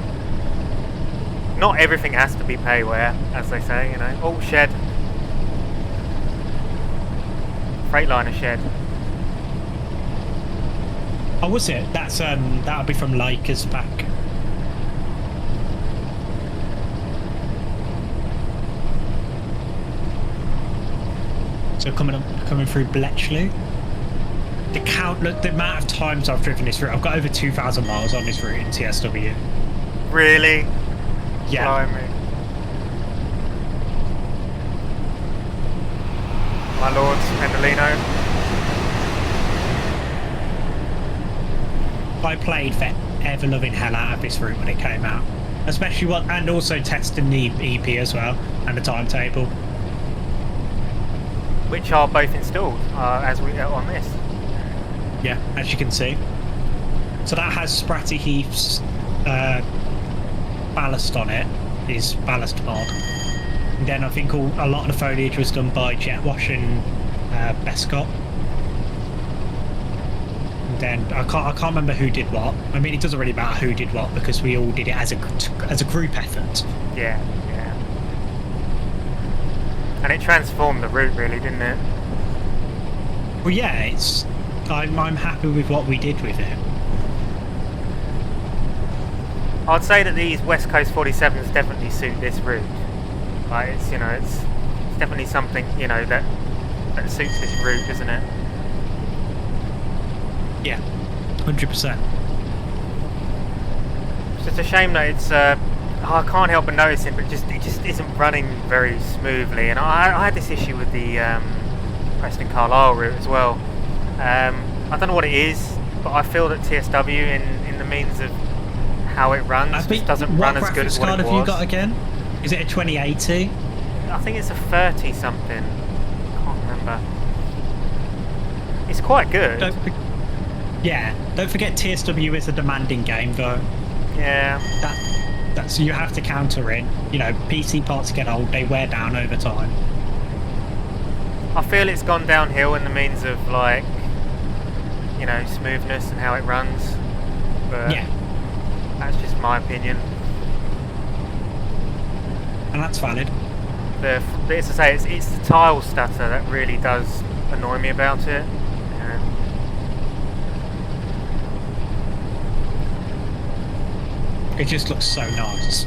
[SPEAKER 1] Not everything has to be payware, as they say, you know. Oh, shed. Freightliner shed.
[SPEAKER 2] Oh, was it? That's that'll be from Leica's pack. So coming through Bletchley. The amount of times I've driven this route, I've got over 2,000 miles on this route in TSW.
[SPEAKER 1] Really?
[SPEAKER 2] Yeah.
[SPEAKER 1] Blimey. My lords, Pendolino.
[SPEAKER 2] I played for ever loving hell out of this route when it came out, especially and also testing the EP as well and the timetable,
[SPEAKER 1] Which are both installed as we on this.
[SPEAKER 2] Yeah, as you can see. So that has Spratty Heath's ballast on it, his ballast mod. And then I think a lot of the foliage was done by Jetwash and Bescott. And then I can't remember who did what. I mean, it doesn't really matter who did what because we all did it as a group effort.
[SPEAKER 1] Yeah, yeah. And it transformed the route, really, didn't it?
[SPEAKER 2] Well, yeah, I'm happy with what we did with it.
[SPEAKER 1] I'd say that these West Coast 47s definitely suit this route. Like, it's, you know, it's definitely something, you know, that suits this route, isn't it?
[SPEAKER 2] Yeah, 100%.
[SPEAKER 1] It's just a shame that it's. I can't help but notice it, but it just isn't running very smoothly. And I had this issue with the Preston Carlisle route as well. I don't know what it is, but I feel that TSW in the means of how it runs just doesn't run as good as what it was.
[SPEAKER 2] What graphics card have you got again? Is it a 2080?
[SPEAKER 1] I think it's a 30 something. Can't remember. It's quite good.
[SPEAKER 2] Don't forget TSW is a demanding game though.
[SPEAKER 1] Yeah.
[SPEAKER 2] That's you have to counter in. You know, PC parts get old, they wear down over time.
[SPEAKER 1] I feel it's gone downhill in the means of, like, you know, smoothness and how it runs. But
[SPEAKER 2] yeah.
[SPEAKER 1] That's just my opinion.
[SPEAKER 2] And that's valid.
[SPEAKER 1] As I say, it's the tile stutter that really does annoy me about it.
[SPEAKER 2] It just looks so nice.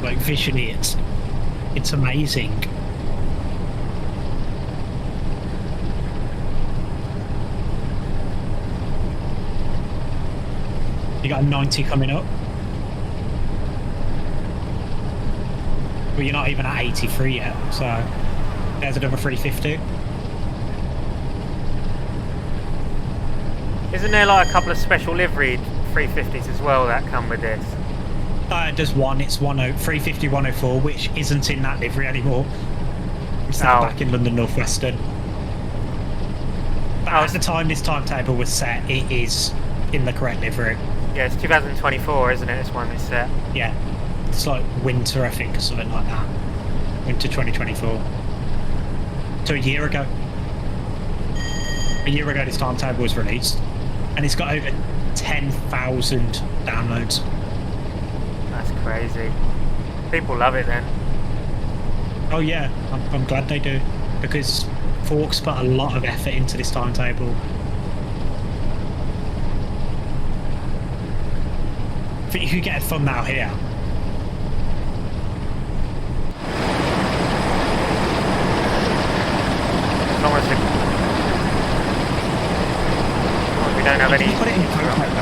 [SPEAKER 2] Like visually, it's amazing. You got a 90 coming up. Well, you're not even at 83 yet, so there's another 350.
[SPEAKER 1] Isn't there like a couple of special liveried 350s as well that come with this?
[SPEAKER 2] There's one. It's 350 104, which isn't in that livery anymore. It's now back in London North Western. But at the time this timetable was set, it is in the correct livery.
[SPEAKER 1] Yeah, it's 2024, isn't it? This one is set.
[SPEAKER 2] Yeah, it's like winter, I think, or something like that. Winter 2024. So a year ago. A year ago, this timetable was released, and it's got over 10,000 downloads.
[SPEAKER 1] That's crazy. People love it then.
[SPEAKER 2] Oh yeah, I'm glad they do, because Forks put a lot of effort into this timetable. I think you could get a thumbnail here.
[SPEAKER 1] We don't have any.
[SPEAKER 2] Put it in photo mode.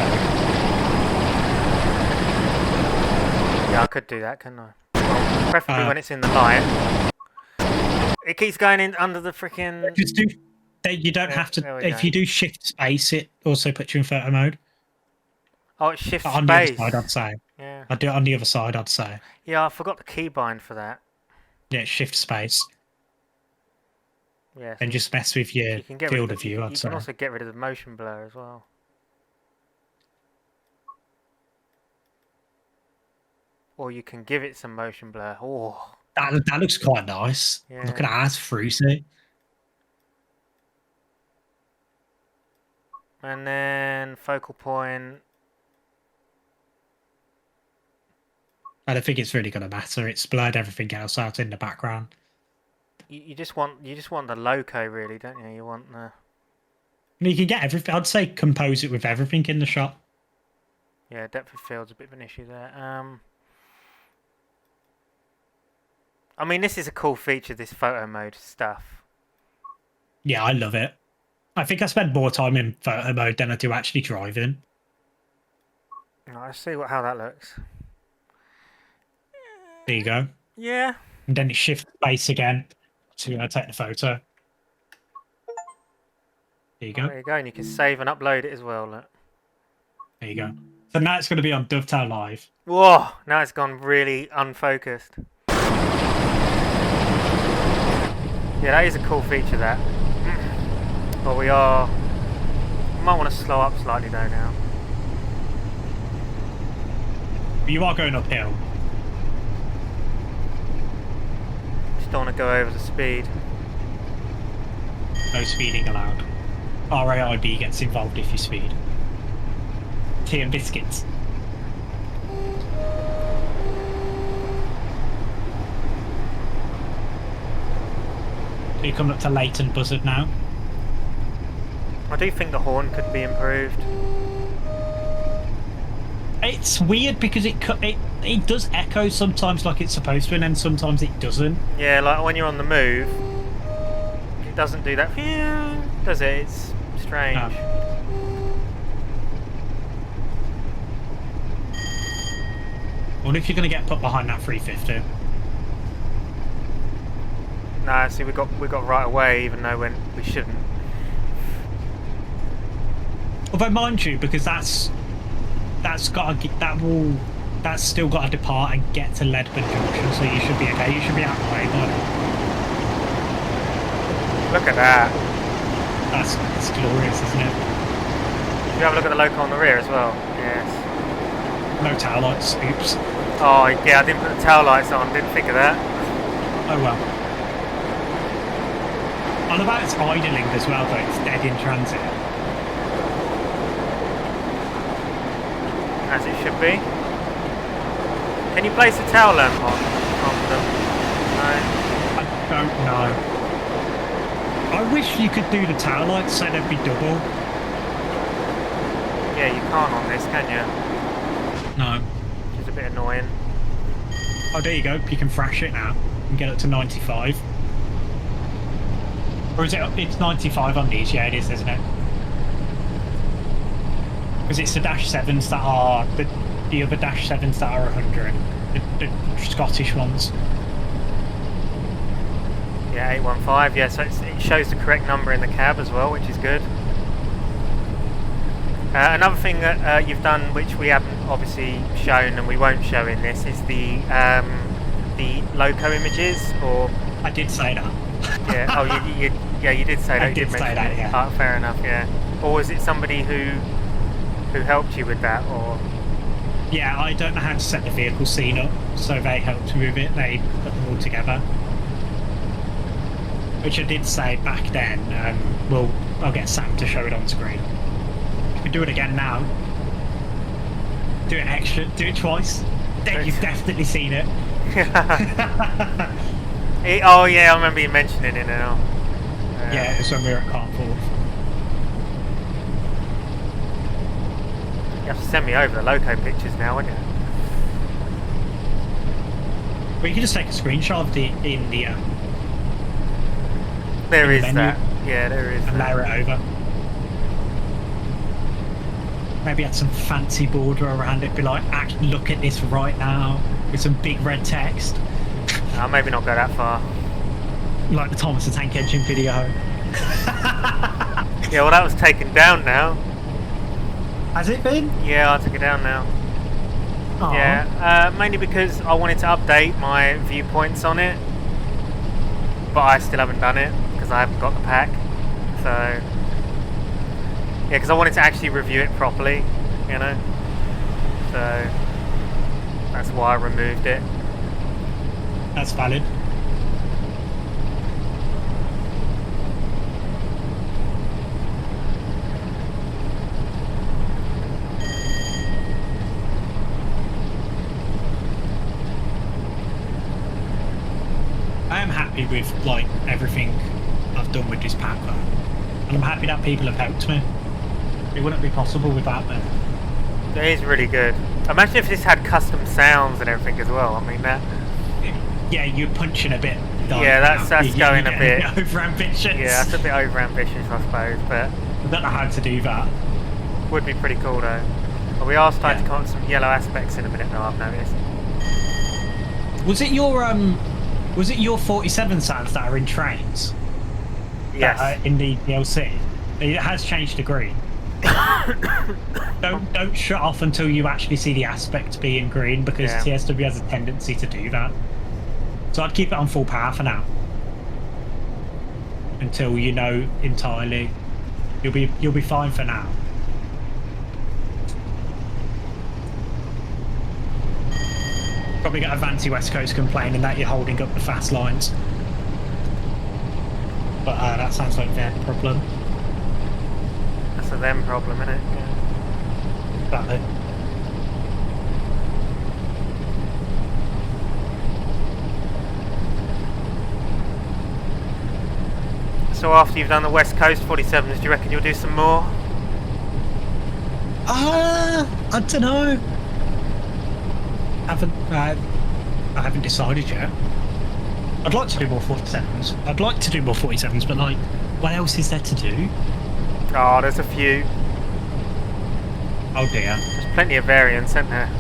[SPEAKER 1] Yeah, I could do that, couldn't I? Well, preferably when it's in the light. It keeps going in under the freaking.
[SPEAKER 2] Just do. You don't have to. If you do shift space, it also puts you in photo mode.
[SPEAKER 1] Oh, it shifts
[SPEAKER 2] on
[SPEAKER 1] space.
[SPEAKER 2] The other side, I'd say.
[SPEAKER 1] Yeah.
[SPEAKER 2] I'd do it on the other side, I'd say.
[SPEAKER 1] Yeah, I forgot the keybind for that.
[SPEAKER 2] Yeah, shift space.
[SPEAKER 1] Yeah.
[SPEAKER 2] And just mess with your field of view, I'd say.
[SPEAKER 1] You can also get rid of the motion blur as well. Or you can give it some motion blur. Oh.
[SPEAKER 2] That looks quite nice. Yeah. Look at that, it's fruity.
[SPEAKER 1] And then focal point.
[SPEAKER 2] I don't think it's really going to matter. It's blurred everything else out in the background.
[SPEAKER 1] You just want the loco, really, don't you? You want the.
[SPEAKER 2] I mean, you can get everything. I'd say compose it with everything in the shot.
[SPEAKER 1] Yeah, depth of field's a bit of an issue there. I mean, this is a cool feature, this photo mode stuff.
[SPEAKER 2] Yeah, I love it. I think I spend more time in photo mode than I do actually driving.
[SPEAKER 1] Let's see how that looks.
[SPEAKER 2] There you go.
[SPEAKER 1] Yeah.
[SPEAKER 2] And then it shifts space again to take the photo. There you go.
[SPEAKER 1] There you go, and you can save and upload it as well. Look.
[SPEAKER 2] There you go. So now it's going to be on Dovetail Live.
[SPEAKER 1] Whoa! Now it's gone really unfocused. Yeah, that is a cool feature, that. But we might want to slow up slightly though now.
[SPEAKER 2] But you are going uphill.
[SPEAKER 1] Just don't want to go over the speed.
[SPEAKER 2] No speeding allowed. RAIB gets involved if you speed. Tea and biscuits. So you're coming up to Leighton Buzzard now.
[SPEAKER 1] I do think the horn could be improved.
[SPEAKER 2] It's weird because it does echo sometimes like it's supposed to, and then sometimes it doesn't.
[SPEAKER 1] Yeah, like when you're on the move, it doesn't do that. Does it? It's strange.
[SPEAKER 2] No. I wonder if you're going to get put behind that 350.
[SPEAKER 1] Nah, see, we got right away, even though we shouldn't.
[SPEAKER 2] Although, mind you, because that's still got to depart and get to Leadburn Junction, so you should be okay. You should be out of the way, but
[SPEAKER 1] look at that.
[SPEAKER 2] That's glorious, isn't it?
[SPEAKER 1] Should you have a look at the loco on the rear as well? Yes.
[SPEAKER 2] No tail lights. Oops.
[SPEAKER 1] Oh yeah, I didn't put the tail lights on. Didn't think of that.
[SPEAKER 2] Oh well. On about its idling as well, though. It's dead in transit.
[SPEAKER 1] As it should be. Can you place a tail lamp on them? No.
[SPEAKER 2] I don't know. I wish you could do the tail lights so they'd be double.
[SPEAKER 1] Yeah, you can't on this, can you?
[SPEAKER 2] No.
[SPEAKER 1] Which is a bit annoying.
[SPEAKER 2] Oh, there you go. You can thrash it now and get it to 95. Or is it? It's 95 on these. Yeah, it is, isn't it? Because it's the Dash 7s that are the other Dash 7s that are 100. The Scottish ones.
[SPEAKER 1] Yeah, 815. Yeah, so it shows the correct number in the cab as well, which is good. Another thing that you've done, which we haven't obviously shown and we won't show in this, is the loco images. Or
[SPEAKER 2] I did say that.
[SPEAKER 1] yeah. Oh, you did say that.
[SPEAKER 2] I
[SPEAKER 1] You
[SPEAKER 2] did
[SPEAKER 1] mention
[SPEAKER 2] say that.
[SPEAKER 1] it.
[SPEAKER 2] Yeah.
[SPEAKER 1] Oh, fair enough. Yeah. Or was it somebody who helped you with that? Or
[SPEAKER 2] Yeah, I don't know how to set the vehicle scene up, so they helped me with it. They put them all together. Which I did say back then. I'll get Sam to show it on screen. You can do it again now. Do it extra. Do it twice. Then you've definitely seen it.
[SPEAKER 1] oh yeah, I remember you mentioning it now.
[SPEAKER 2] Yeah, it's when we were at Carlisle.
[SPEAKER 1] You have to send me over the loco pictures now, won't you?
[SPEAKER 2] Well, you can just take a screenshot of the
[SPEAKER 1] There
[SPEAKER 2] in
[SPEAKER 1] is
[SPEAKER 2] the menu.
[SPEAKER 1] that. Yeah, there is.
[SPEAKER 2] And
[SPEAKER 1] that.
[SPEAKER 2] layer it over. Maybe add some fancy border around it. Be like, actually, look at this right now with some big red text.
[SPEAKER 1] Maybe not go that far.
[SPEAKER 2] Like the Thomas the Tank Engine video.
[SPEAKER 1] Yeah, well, that was taken down now.
[SPEAKER 2] Has it been?
[SPEAKER 1] Yeah, I took it down now.
[SPEAKER 2] Aww.
[SPEAKER 1] Yeah, mainly because I wanted to update my viewpoints on it, but I still haven't done it because I haven't got the pack. So yeah, because I wanted to actually review it properly, you know. So that's why I removed it.
[SPEAKER 2] That's valid. I am happy with like everything I've done with this pack though. And I'm happy that people have helped me. It wouldn't be possible without them.
[SPEAKER 1] It is really good. Imagine if this had custom sounds and everything as well. I mean that.
[SPEAKER 2] Yeah, you're punching a bit.
[SPEAKER 1] Yeah, that's going a bit
[SPEAKER 2] over ambitious.
[SPEAKER 1] Yeah, that's a bit over ambitious, I suppose. But
[SPEAKER 2] I don't know how to do that.
[SPEAKER 1] would be pretty cool though. But we are starting to come up with some yellow aspects in a minute now, I've noticed.
[SPEAKER 2] Was it your 47 sounds that are in trains?
[SPEAKER 1] Yes.
[SPEAKER 2] That are in the DLC? It has changed to green. don't shut off until you actually see the aspect being green, because TSW has a tendency to do that. So I'd keep it on full power for now. Until you know entirely. You'll be fine for now. Probably got a Vanty West Coast complaining that you're holding up the fast lines. But that sounds like their problem.
[SPEAKER 1] That's a them problem, isn't it? Yeah.
[SPEAKER 2] Exactly.
[SPEAKER 1] So after you've done the West Coast 47s, do you reckon you'll do some more?
[SPEAKER 2] I don't know. I haven't decided yet. I'd like to do more 47s. I'd like to do more 47s, but like, what else is there to do?
[SPEAKER 1] Oh, there's a few.
[SPEAKER 2] Oh dear.
[SPEAKER 1] There's plenty of variants, isn't there?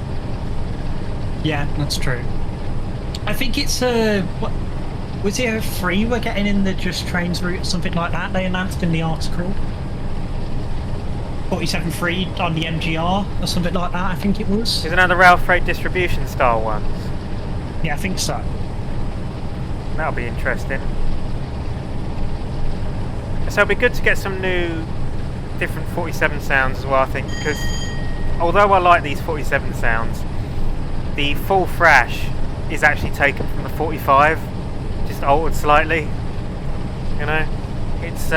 [SPEAKER 2] Yeah, that's true. I think it's what was it, a 3 we're getting in the Just Trains route or something like that? They announced in the article. 47.3 on the MGR or something like that, I think it was.
[SPEAKER 1] Is another rail freight distribution style ones?
[SPEAKER 2] Yeah, I think so.
[SPEAKER 1] That'll be interesting. So it'll be good to get some new, different 47 sounds as well, I think, because although I like these 47 sounds, the full thrash is actually taken from the 45, just altered slightly. You know, it's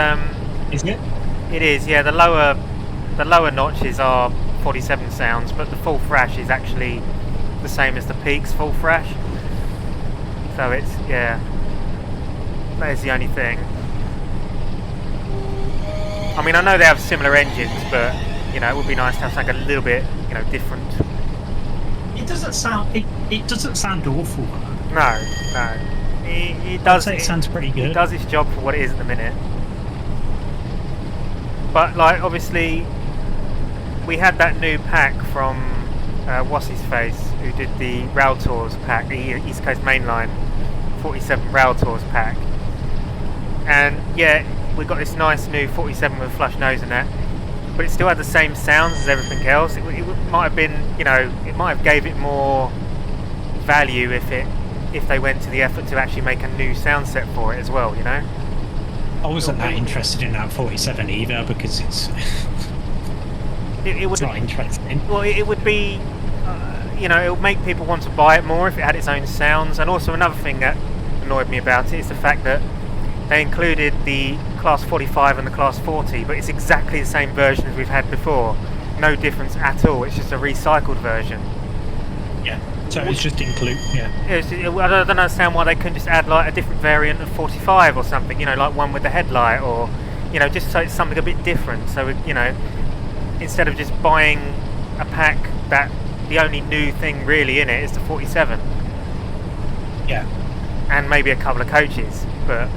[SPEAKER 2] Isn't it?
[SPEAKER 1] It is, yeah. The lower notches are 47 sounds, but the full thrash is actually the same as the peaks full thrash. So it's, yeah, that is the only thing. I mean, I know they have similar engines, but you know, it would be nice to have something a little bit, you know, different.
[SPEAKER 2] It doesn't sound. It doesn't sound awful.
[SPEAKER 1] No. It does.
[SPEAKER 2] It sounds pretty good.
[SPEAKER 1] It does its job for what it is at the minute. But like, obviously, we had that new pack from what's his face, who did the Rail Tours pack, the East Coast Mainline 47 Rail Tours pack. And yeah, we got this nice new 47 with flush nose and that, but it still had the same sounds as everything else. It might have been, you know, it might have gave it more value if they went to the effort to actually make a new sound set for it as well, you know.
[SPEAKER 2] I wasn't that interested in that 47 either, because it's
[SPEAKER 1] it's
[SPEAKER 2] not interesting.
[SPEAKER 1] Well, it would be, you know, it would make people want to buy it more if it had its own sounds. And also another thing that annoyed me about it is the fact that they included the Class 45 and the Class 40, but it's exactly the same version as we've had before. No difference at all. It's just a recycled version.
[SPEAKER 2] Yeah. So it's just include. Yeah.
[SPEAKER 1] I don't understand why they couldn't just add like a different variant of 45 or something. You know, like one with the headlight, or you know, just so it's something a bit different. So you know, instead of just buying a pack that the only new thing really in it is the 47.
[SPEAKER 2] Yeah.
[SPEAKER 1] And maybe a couple of coaches, but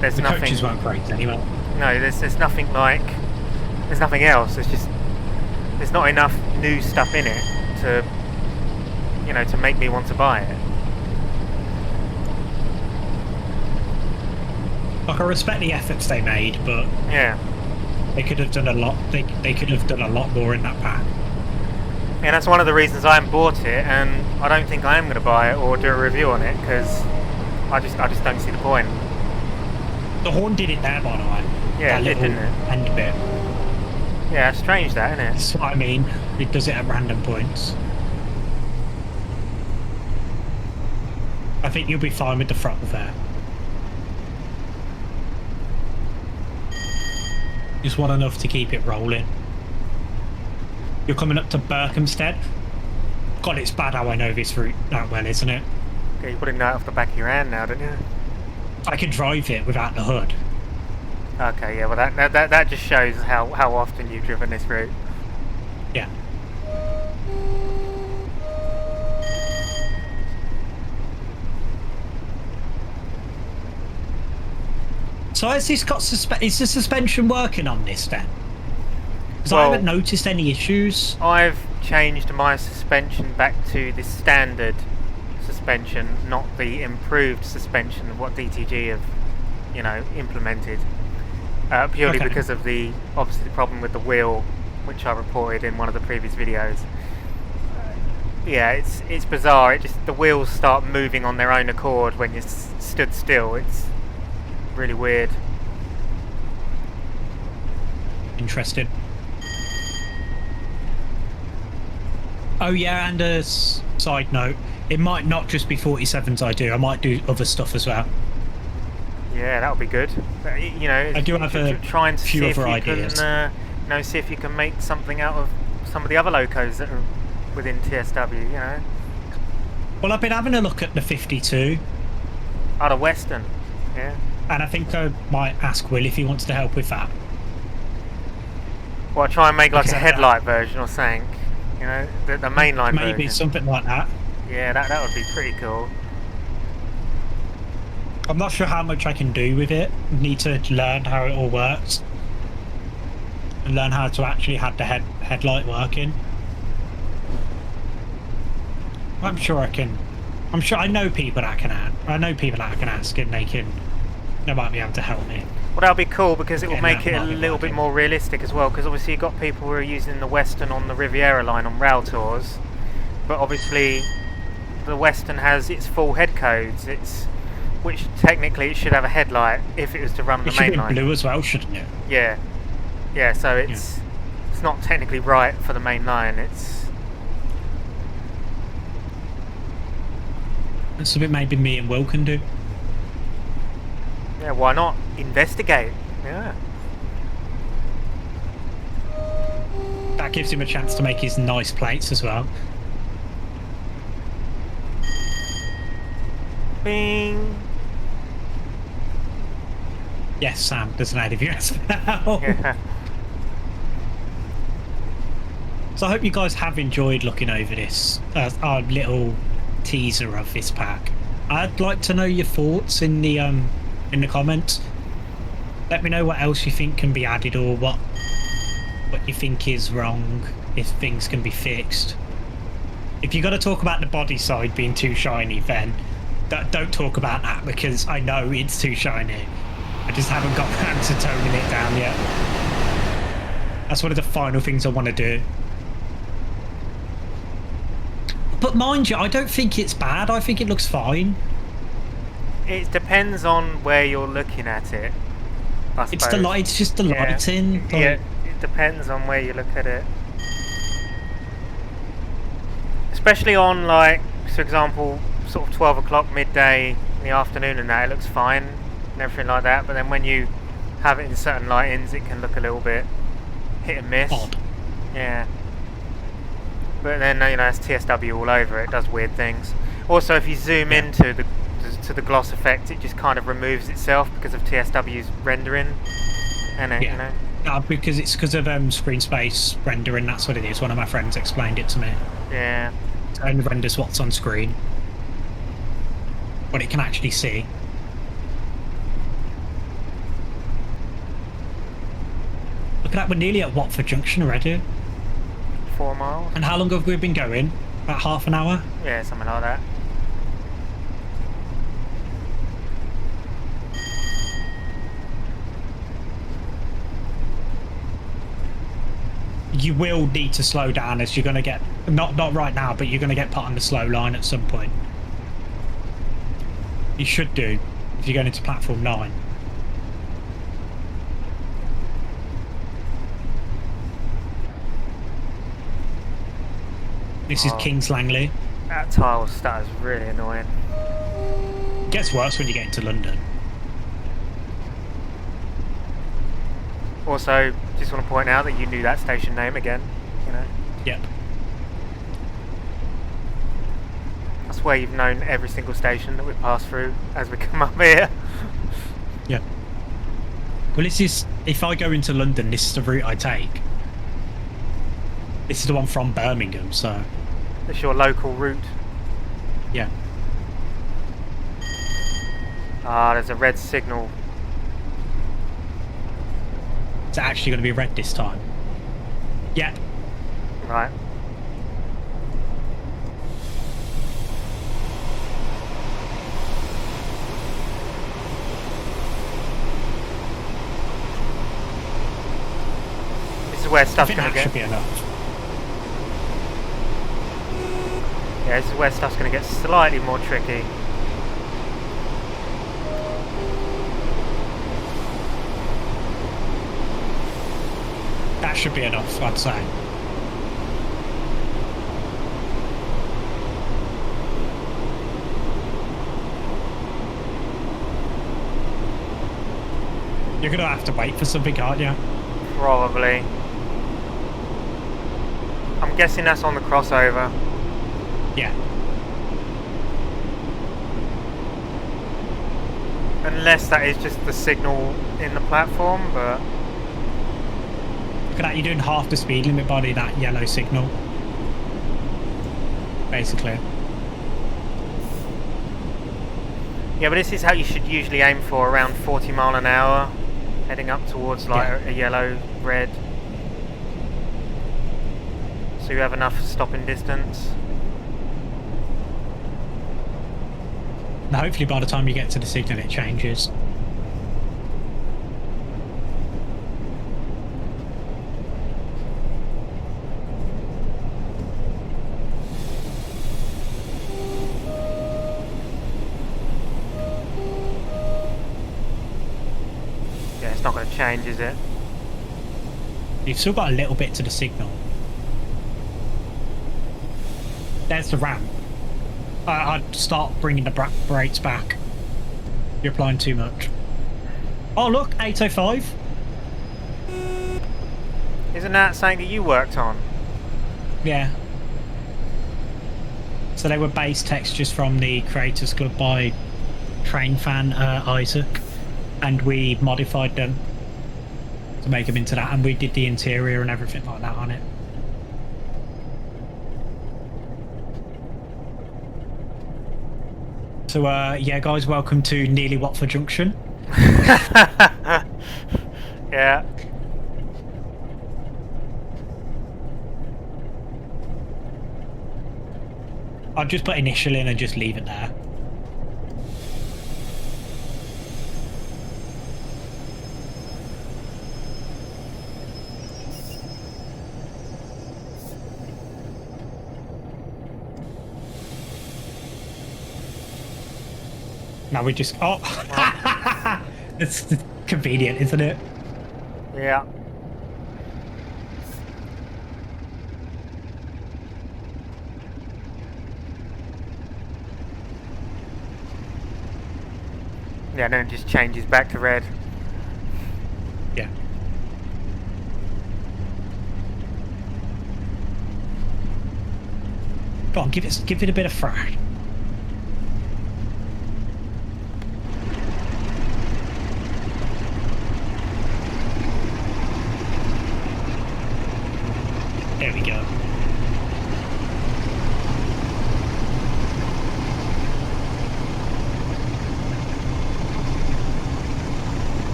[SPEAKER 1] there's
[SPEAKER 2] the
[SPEAKER 1] nothing.
[SPEAKER 2] Coaches weren't great anyway.
[SPEAKER 1] No, there's nothing like. There's nothing else. There's not enough new stuff in it to, you know, to make me want to buy it.
[SPEAKER 2] Like, I respect the efforts they made, but
[SPEAKER 1] yeah,
[SPEAKER 2] they could have done a lot. They could have done a lot more in that pack.
[SPEAKER 1] And that's one of the reasons I haven't bought it, and I don't think I am going to buy it or do a review on it, because I just don't see the point.
[SPEAKER 2] The horn did it there, by the way.
[SPEAKER 1] Yeah, it did, didn't it?
[SPEAKER 2] End bit.
[SPEAKER 1] Yeah, strange that, isn't it?
[SPEAKER 2] That's what I mean. It does it at random points. I think you'll be fine with the throttle there. Just want enough to keep it rolling. You're coming up to Berkhamsted. God, it's bad how I know this route that well, isn't it?
[SPEAKER 1] Yeah, you probably know it off the back of your hand now, don't you?
[SPEAKER 2] I can drive it without the hood.
[SPEAKER 1] Okay, yeah, well that just shows how often you've driven this route.
[SPEAKER 2] Yeah. So has this got is the suspension working on this then? Because I haven't noticed any issues.
[SPEAKER 1] I've changed my suspension back to the standard suspension, not the improved suspension of what DTG have, you know, implemented. Purely because of the obviously the problem with the wheel, which I reported in one of the previous videos. Yeah, it's bizarre. It just the wheels start moving on their own accord when you're stood still. It's really weird.
[SPEAKER 2] Interesting. Oh yeah, and a side note, it might not just be 47s I do. I might do other stuff as well.
[SPEAKER 1] Yeah, that would be good. You know,
[SPEAKER 2] I do have a
[SPEAKER 1] trying to
[SPEAKER 2] few
[SPEAKER 1] see if
[SPEAKER 2] other
[SPEAKER 1] you
[SPEAKER 2] ideas.
[SPEAKER 1] can, you know, see if you can make something out of some of the other locos that are within TSW. You know.
[SPEAKER 2] Well, I've been having a look at the 52.
[SPEAKER 1] Out of Western, yeah.
[SPEAKER 2] And I think I might ask Will if he wants to help with that.
[SPEAKER 1] Well, try and make like a headlight version or something. You know, the mainline version.
[SPEAKER 2] Maybe something like that.
[SPEAKER 1] Yeah, that would be pretty cool.
[SPEAKER 2] I'm not sure how much I can do with it. Need to learn how it all works. And learn how to actually have the headlight working. I'm sure I can. I'm sure I know people that can ask. I know people that I can ask, and they might be able to help me.
[SPEAKER 1] Well, that'll be cool because it will make it a little bit more realistic as well. Because obviously you've got people who are using the Western on the Riviera line on rail tours, but obviously the Western has its full head codes. Which technically it should have a headlight if it was to run the main line.
[SPEAKER 2] It should be blue as well, shouldn't it?
[SPEAKER 1] Yeah, yeah. So it's not technically right for the main line. It's
[SPEAKER 2] something maybe me and Will can do.
[SPEAKER 1] Yeah, why not investigate? Yeah.
[SPEAKER 2] That gives him a chance to make his nice plates as well.
[SPEAKER 1] Bing.
[SPEAKER 2] Yes, Sam, there's an ADVS now.
[SPEAKER 1] Yeah.
[SPEAKER 2] So I hope you guys have enjoyed looking over this, our little teaser of this pack. I'd like to know your thoughts in the comments. Let me know what else you think can be added, or what you think is wrong, if things can be fixed. If you've got to talk about the body side being too shiny, then don't talk about that, because I know it's too shiny. I just haven't got around to toning it down yet. That's one of the final things I want to do. But mind you, I don't think it's bad. I think it looks fine.
[SPEAKER 1] It depends on where you're looking at it, I suppose.
[SPEAKER 2] It's the light. It's just the lighting. Like,
[SPEAKER 1] yeah, it depends on where you look at it. Especially on, like, for example, sort of 12 o'clock, midday in the afternoon and that, it looks fine and everything like that. But then when you have it in certain lightings, it can look a little bit hit and miss.
[SPEAKER 2] odd.
[SPEAKER 1] Yeah. But then, you know, it's TSW all over it. It does weird things. Also, if you zoom into the gloss effect, it just kind of removes itself because of TSW's rendering. And it, you know.
[SPEAKER 2] Because it's because of screen space rendering. That's what it is. One of my friends explained it to me.
[SPEAKER 1] Yeah.
[SPEAKER 2] It only renders what's on screen, what it can actually see. Look at that, we're nearly at Watford Junction already.
[SPEAKER 1] 4 miles.
[SPEAKER 2] And how long have we been going? About half an hour?
[SPEAKER 1] Yeah, something like that.
[SPEAKER 2] You will need to slow down, as you're going to get, not right now, but you're going to get put on the slow line at some point. You should do, if you're going into platform 9. This is Kings Langley.
[SPEAKER 1] That tile stutter is really annoying.
[SPEAKER 2] It gets worse when you get into London.
[SPEAKER 1] Also, just want to point out that you knew that station name again, you know.
[SPEAKER 2] Yep.
[SPEAKER 1] I swear you've known every single station that we pass through as we come up here.
[SPEAKER 2] Yep. Well, this is, if I go into London, this is the route I take. This is the one from Birmingham, so...
[SPEAKER 1] It's your local route.
[SPEAKER 2] Yeah.
[SPEAKER 1] Ah, there's a red signal.
[SPEAKER 2] It's actually going to be red this time. Yeah.
[SPEAKER 1] Right. This is where stuff's going to get...
[SPEAKER 2] should be enough.
[SPEAKER 1] Yeah, this is where stuff's going to get slightly more tricky.
[SPEAKER 2] That should be enough, I'd say. You're going to have to wait for something, aren't you?
[SPEAKER 1] Probably. I'm guessing that's on the crossover.
[SPEAKER 2] Yeah.
[SPEAKER 1] Unless that is just the signal in the platform, but...
[SPEAKER 2] Look at that, you're doing half the speed limit by that yellow signal. Basically.
[SPEAKER 1] Yeah, but this is how you should usually aim for, around 40 mile an hour, heading up towards like a yellow, red. So you have enough stopping distance.
[SPEAKER 2] And hopefully by the time you get to the signal it changes.
[SPEAKER 1] Yeah, it's not going to change, is it?
[SPEAKER 2] You've still got a little bit to the signal. There's the ramp. I'd start bringing the brakes back. You're applying too much. Oh look, 805.
[SPEAKER 1] Isn't that something that you worked on?
[SPEAKER 2] Yeah. So they were base textures from the Creators Club by train fan Isaac, and we modified them to make them into that, and we did the interior and everything like that on it. So, yeah, guys, welcome to nearly Watford Junction.
[SPEAKER 1] Yeah.
[SPEAKER 2] I'll just put initial in and just leave it there. Now we just... Oh! It's convenient, isn't it?
[SPEAKER 1] Yeah. Yeah, then it just changes back to red.
[SPEAKER 2] Yeah. Go on, give it a bit of thrash. There we go.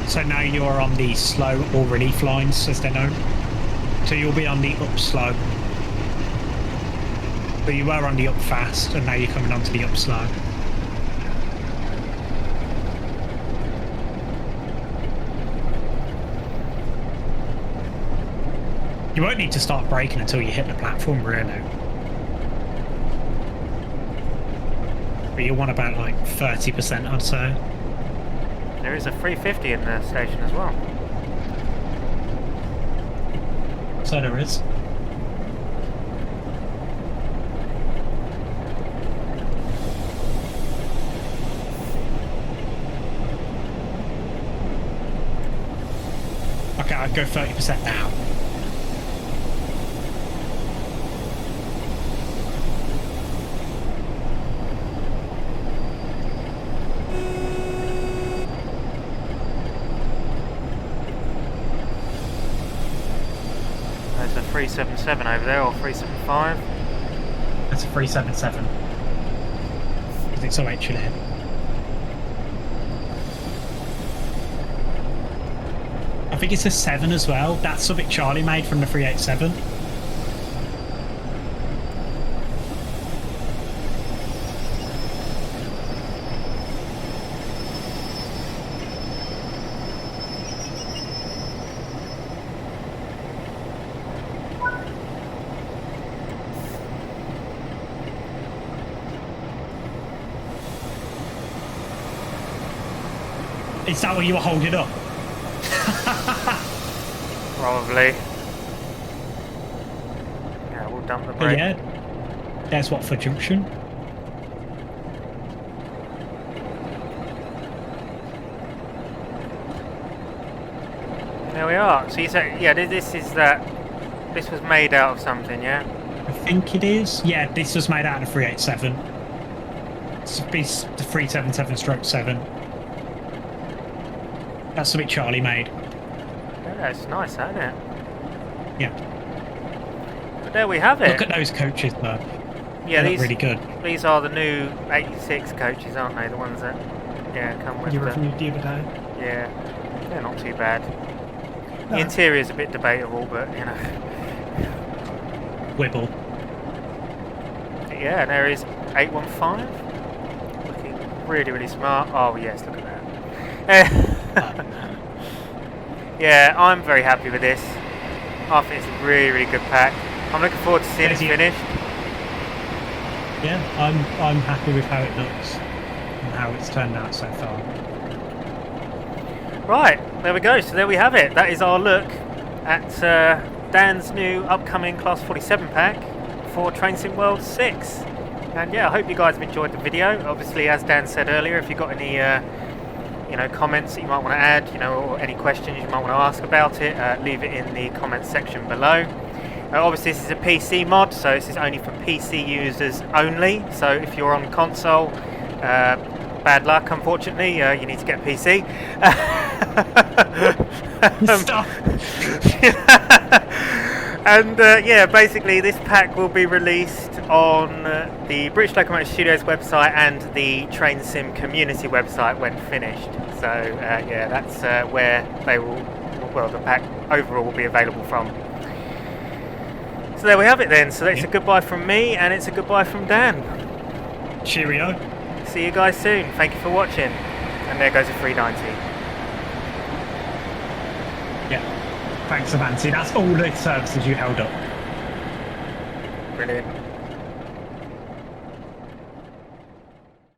[SPEAKER 2] So now you're on the slow or relief lines, as they're known. So you'll be on the up slow. But you were on the up fast, and now you're coming onto the up slow. You won't need to start braking until you hit the platform, really. But you'll want about like 30%, I'd say.
[SPEAKER 1] There is a 350 in the station as well.
[SPEAKER 2] So there is. Okay, I'd go 30% now.
[SPEAKER 1] There's a 377 over there, or 375.
[SPEAKER 2] That's a 377. Because it's actually in. I think it's a 7 as well. That's something Charlie made from the 387. Is that what you were holding up?
[SPEAKER 1] Probably. Yeah, we'll dump the
[SPEAKER 2] But
[SPEAKER 1] brake.
[SPEAKER 2] yeah, there's Watford Junction.
[SPEAKER 1] There we are. So you say, yeah, this is that. This was made out of something, yeah?
[SPEAKER 2] I think it is. Yeah, this was made out of 387. It's the 377 stroke 7. That's something Charlie made.
[SPEAKER 1] Yeah, it's nice, isn't it?
[SPEAKER 2] Yeah.
[SPEAKER 1] But there we have it.
[SPEAKER 2] Look at those coaches, though.
[SPEAKER 1] Yeah,
[SPEAKER 2] They
[SPEAKER 1] these
[SPEAKER 2] look really good.
[SPEAKER 1] These are the new 86 coaches, aren't they? The ones that, yeah, come with
[SPEAKER 2] You
[SPEAKER 1] the...
[SPEAKER 2] reviewed the other day.
[SPEAKER 1] Yeah, they're not too bad. The
[SPEAKER 2] No.
[SPEAKER 1] interior's a bit debatable, but, you know.
[SPEAKER 2] Wibble.
[SPEAKER 1] Yeah, there is 815. Looking really, really smart. Oh, yes, look at that. Yeah, I'm very happy with this. I think it's a really, really good pack. I'm looking forward to seeing it finished.
[SPEAKER 2] Yeah, I'm happy with how it looks and how it's turned out so far.
[SPEAKER 1] Right, there we go. So there we have it. That is our look at Dan's new upcoming Class 47 pack for Train Sim World 6. And yeah, I hope you guys have enjoyed the video. Obviously, as Dan said earlier, if you've got any comments that you might want to add, or any questions you might want to ask about it, leave it in the comments section below. Obviously, this is a PC mod, so this is only for PC users only. So if you're on console, bad luck, unfortunately. You need to get a PC.
[SPEAKER 2] Stop.
[SPEAKER 1] And yeah, basically this pack will be released on the British Locomotive Studios website and the Train Sim community website when finished. So yeah, that's where they will, well, the pack overall will be available from. So there we have it then. So it's a goodbye from me, and it's a goodbye from Dan.
[SPEAKER 2] Cheerio.
[SPEAKER 1] See you guys soon. Thank you for watching. And there goes a 390.
[SPEAKER 2] Yeah. Thanks, Avanti. That's all the services you held up.
[SPEAKER 1] Brilliant.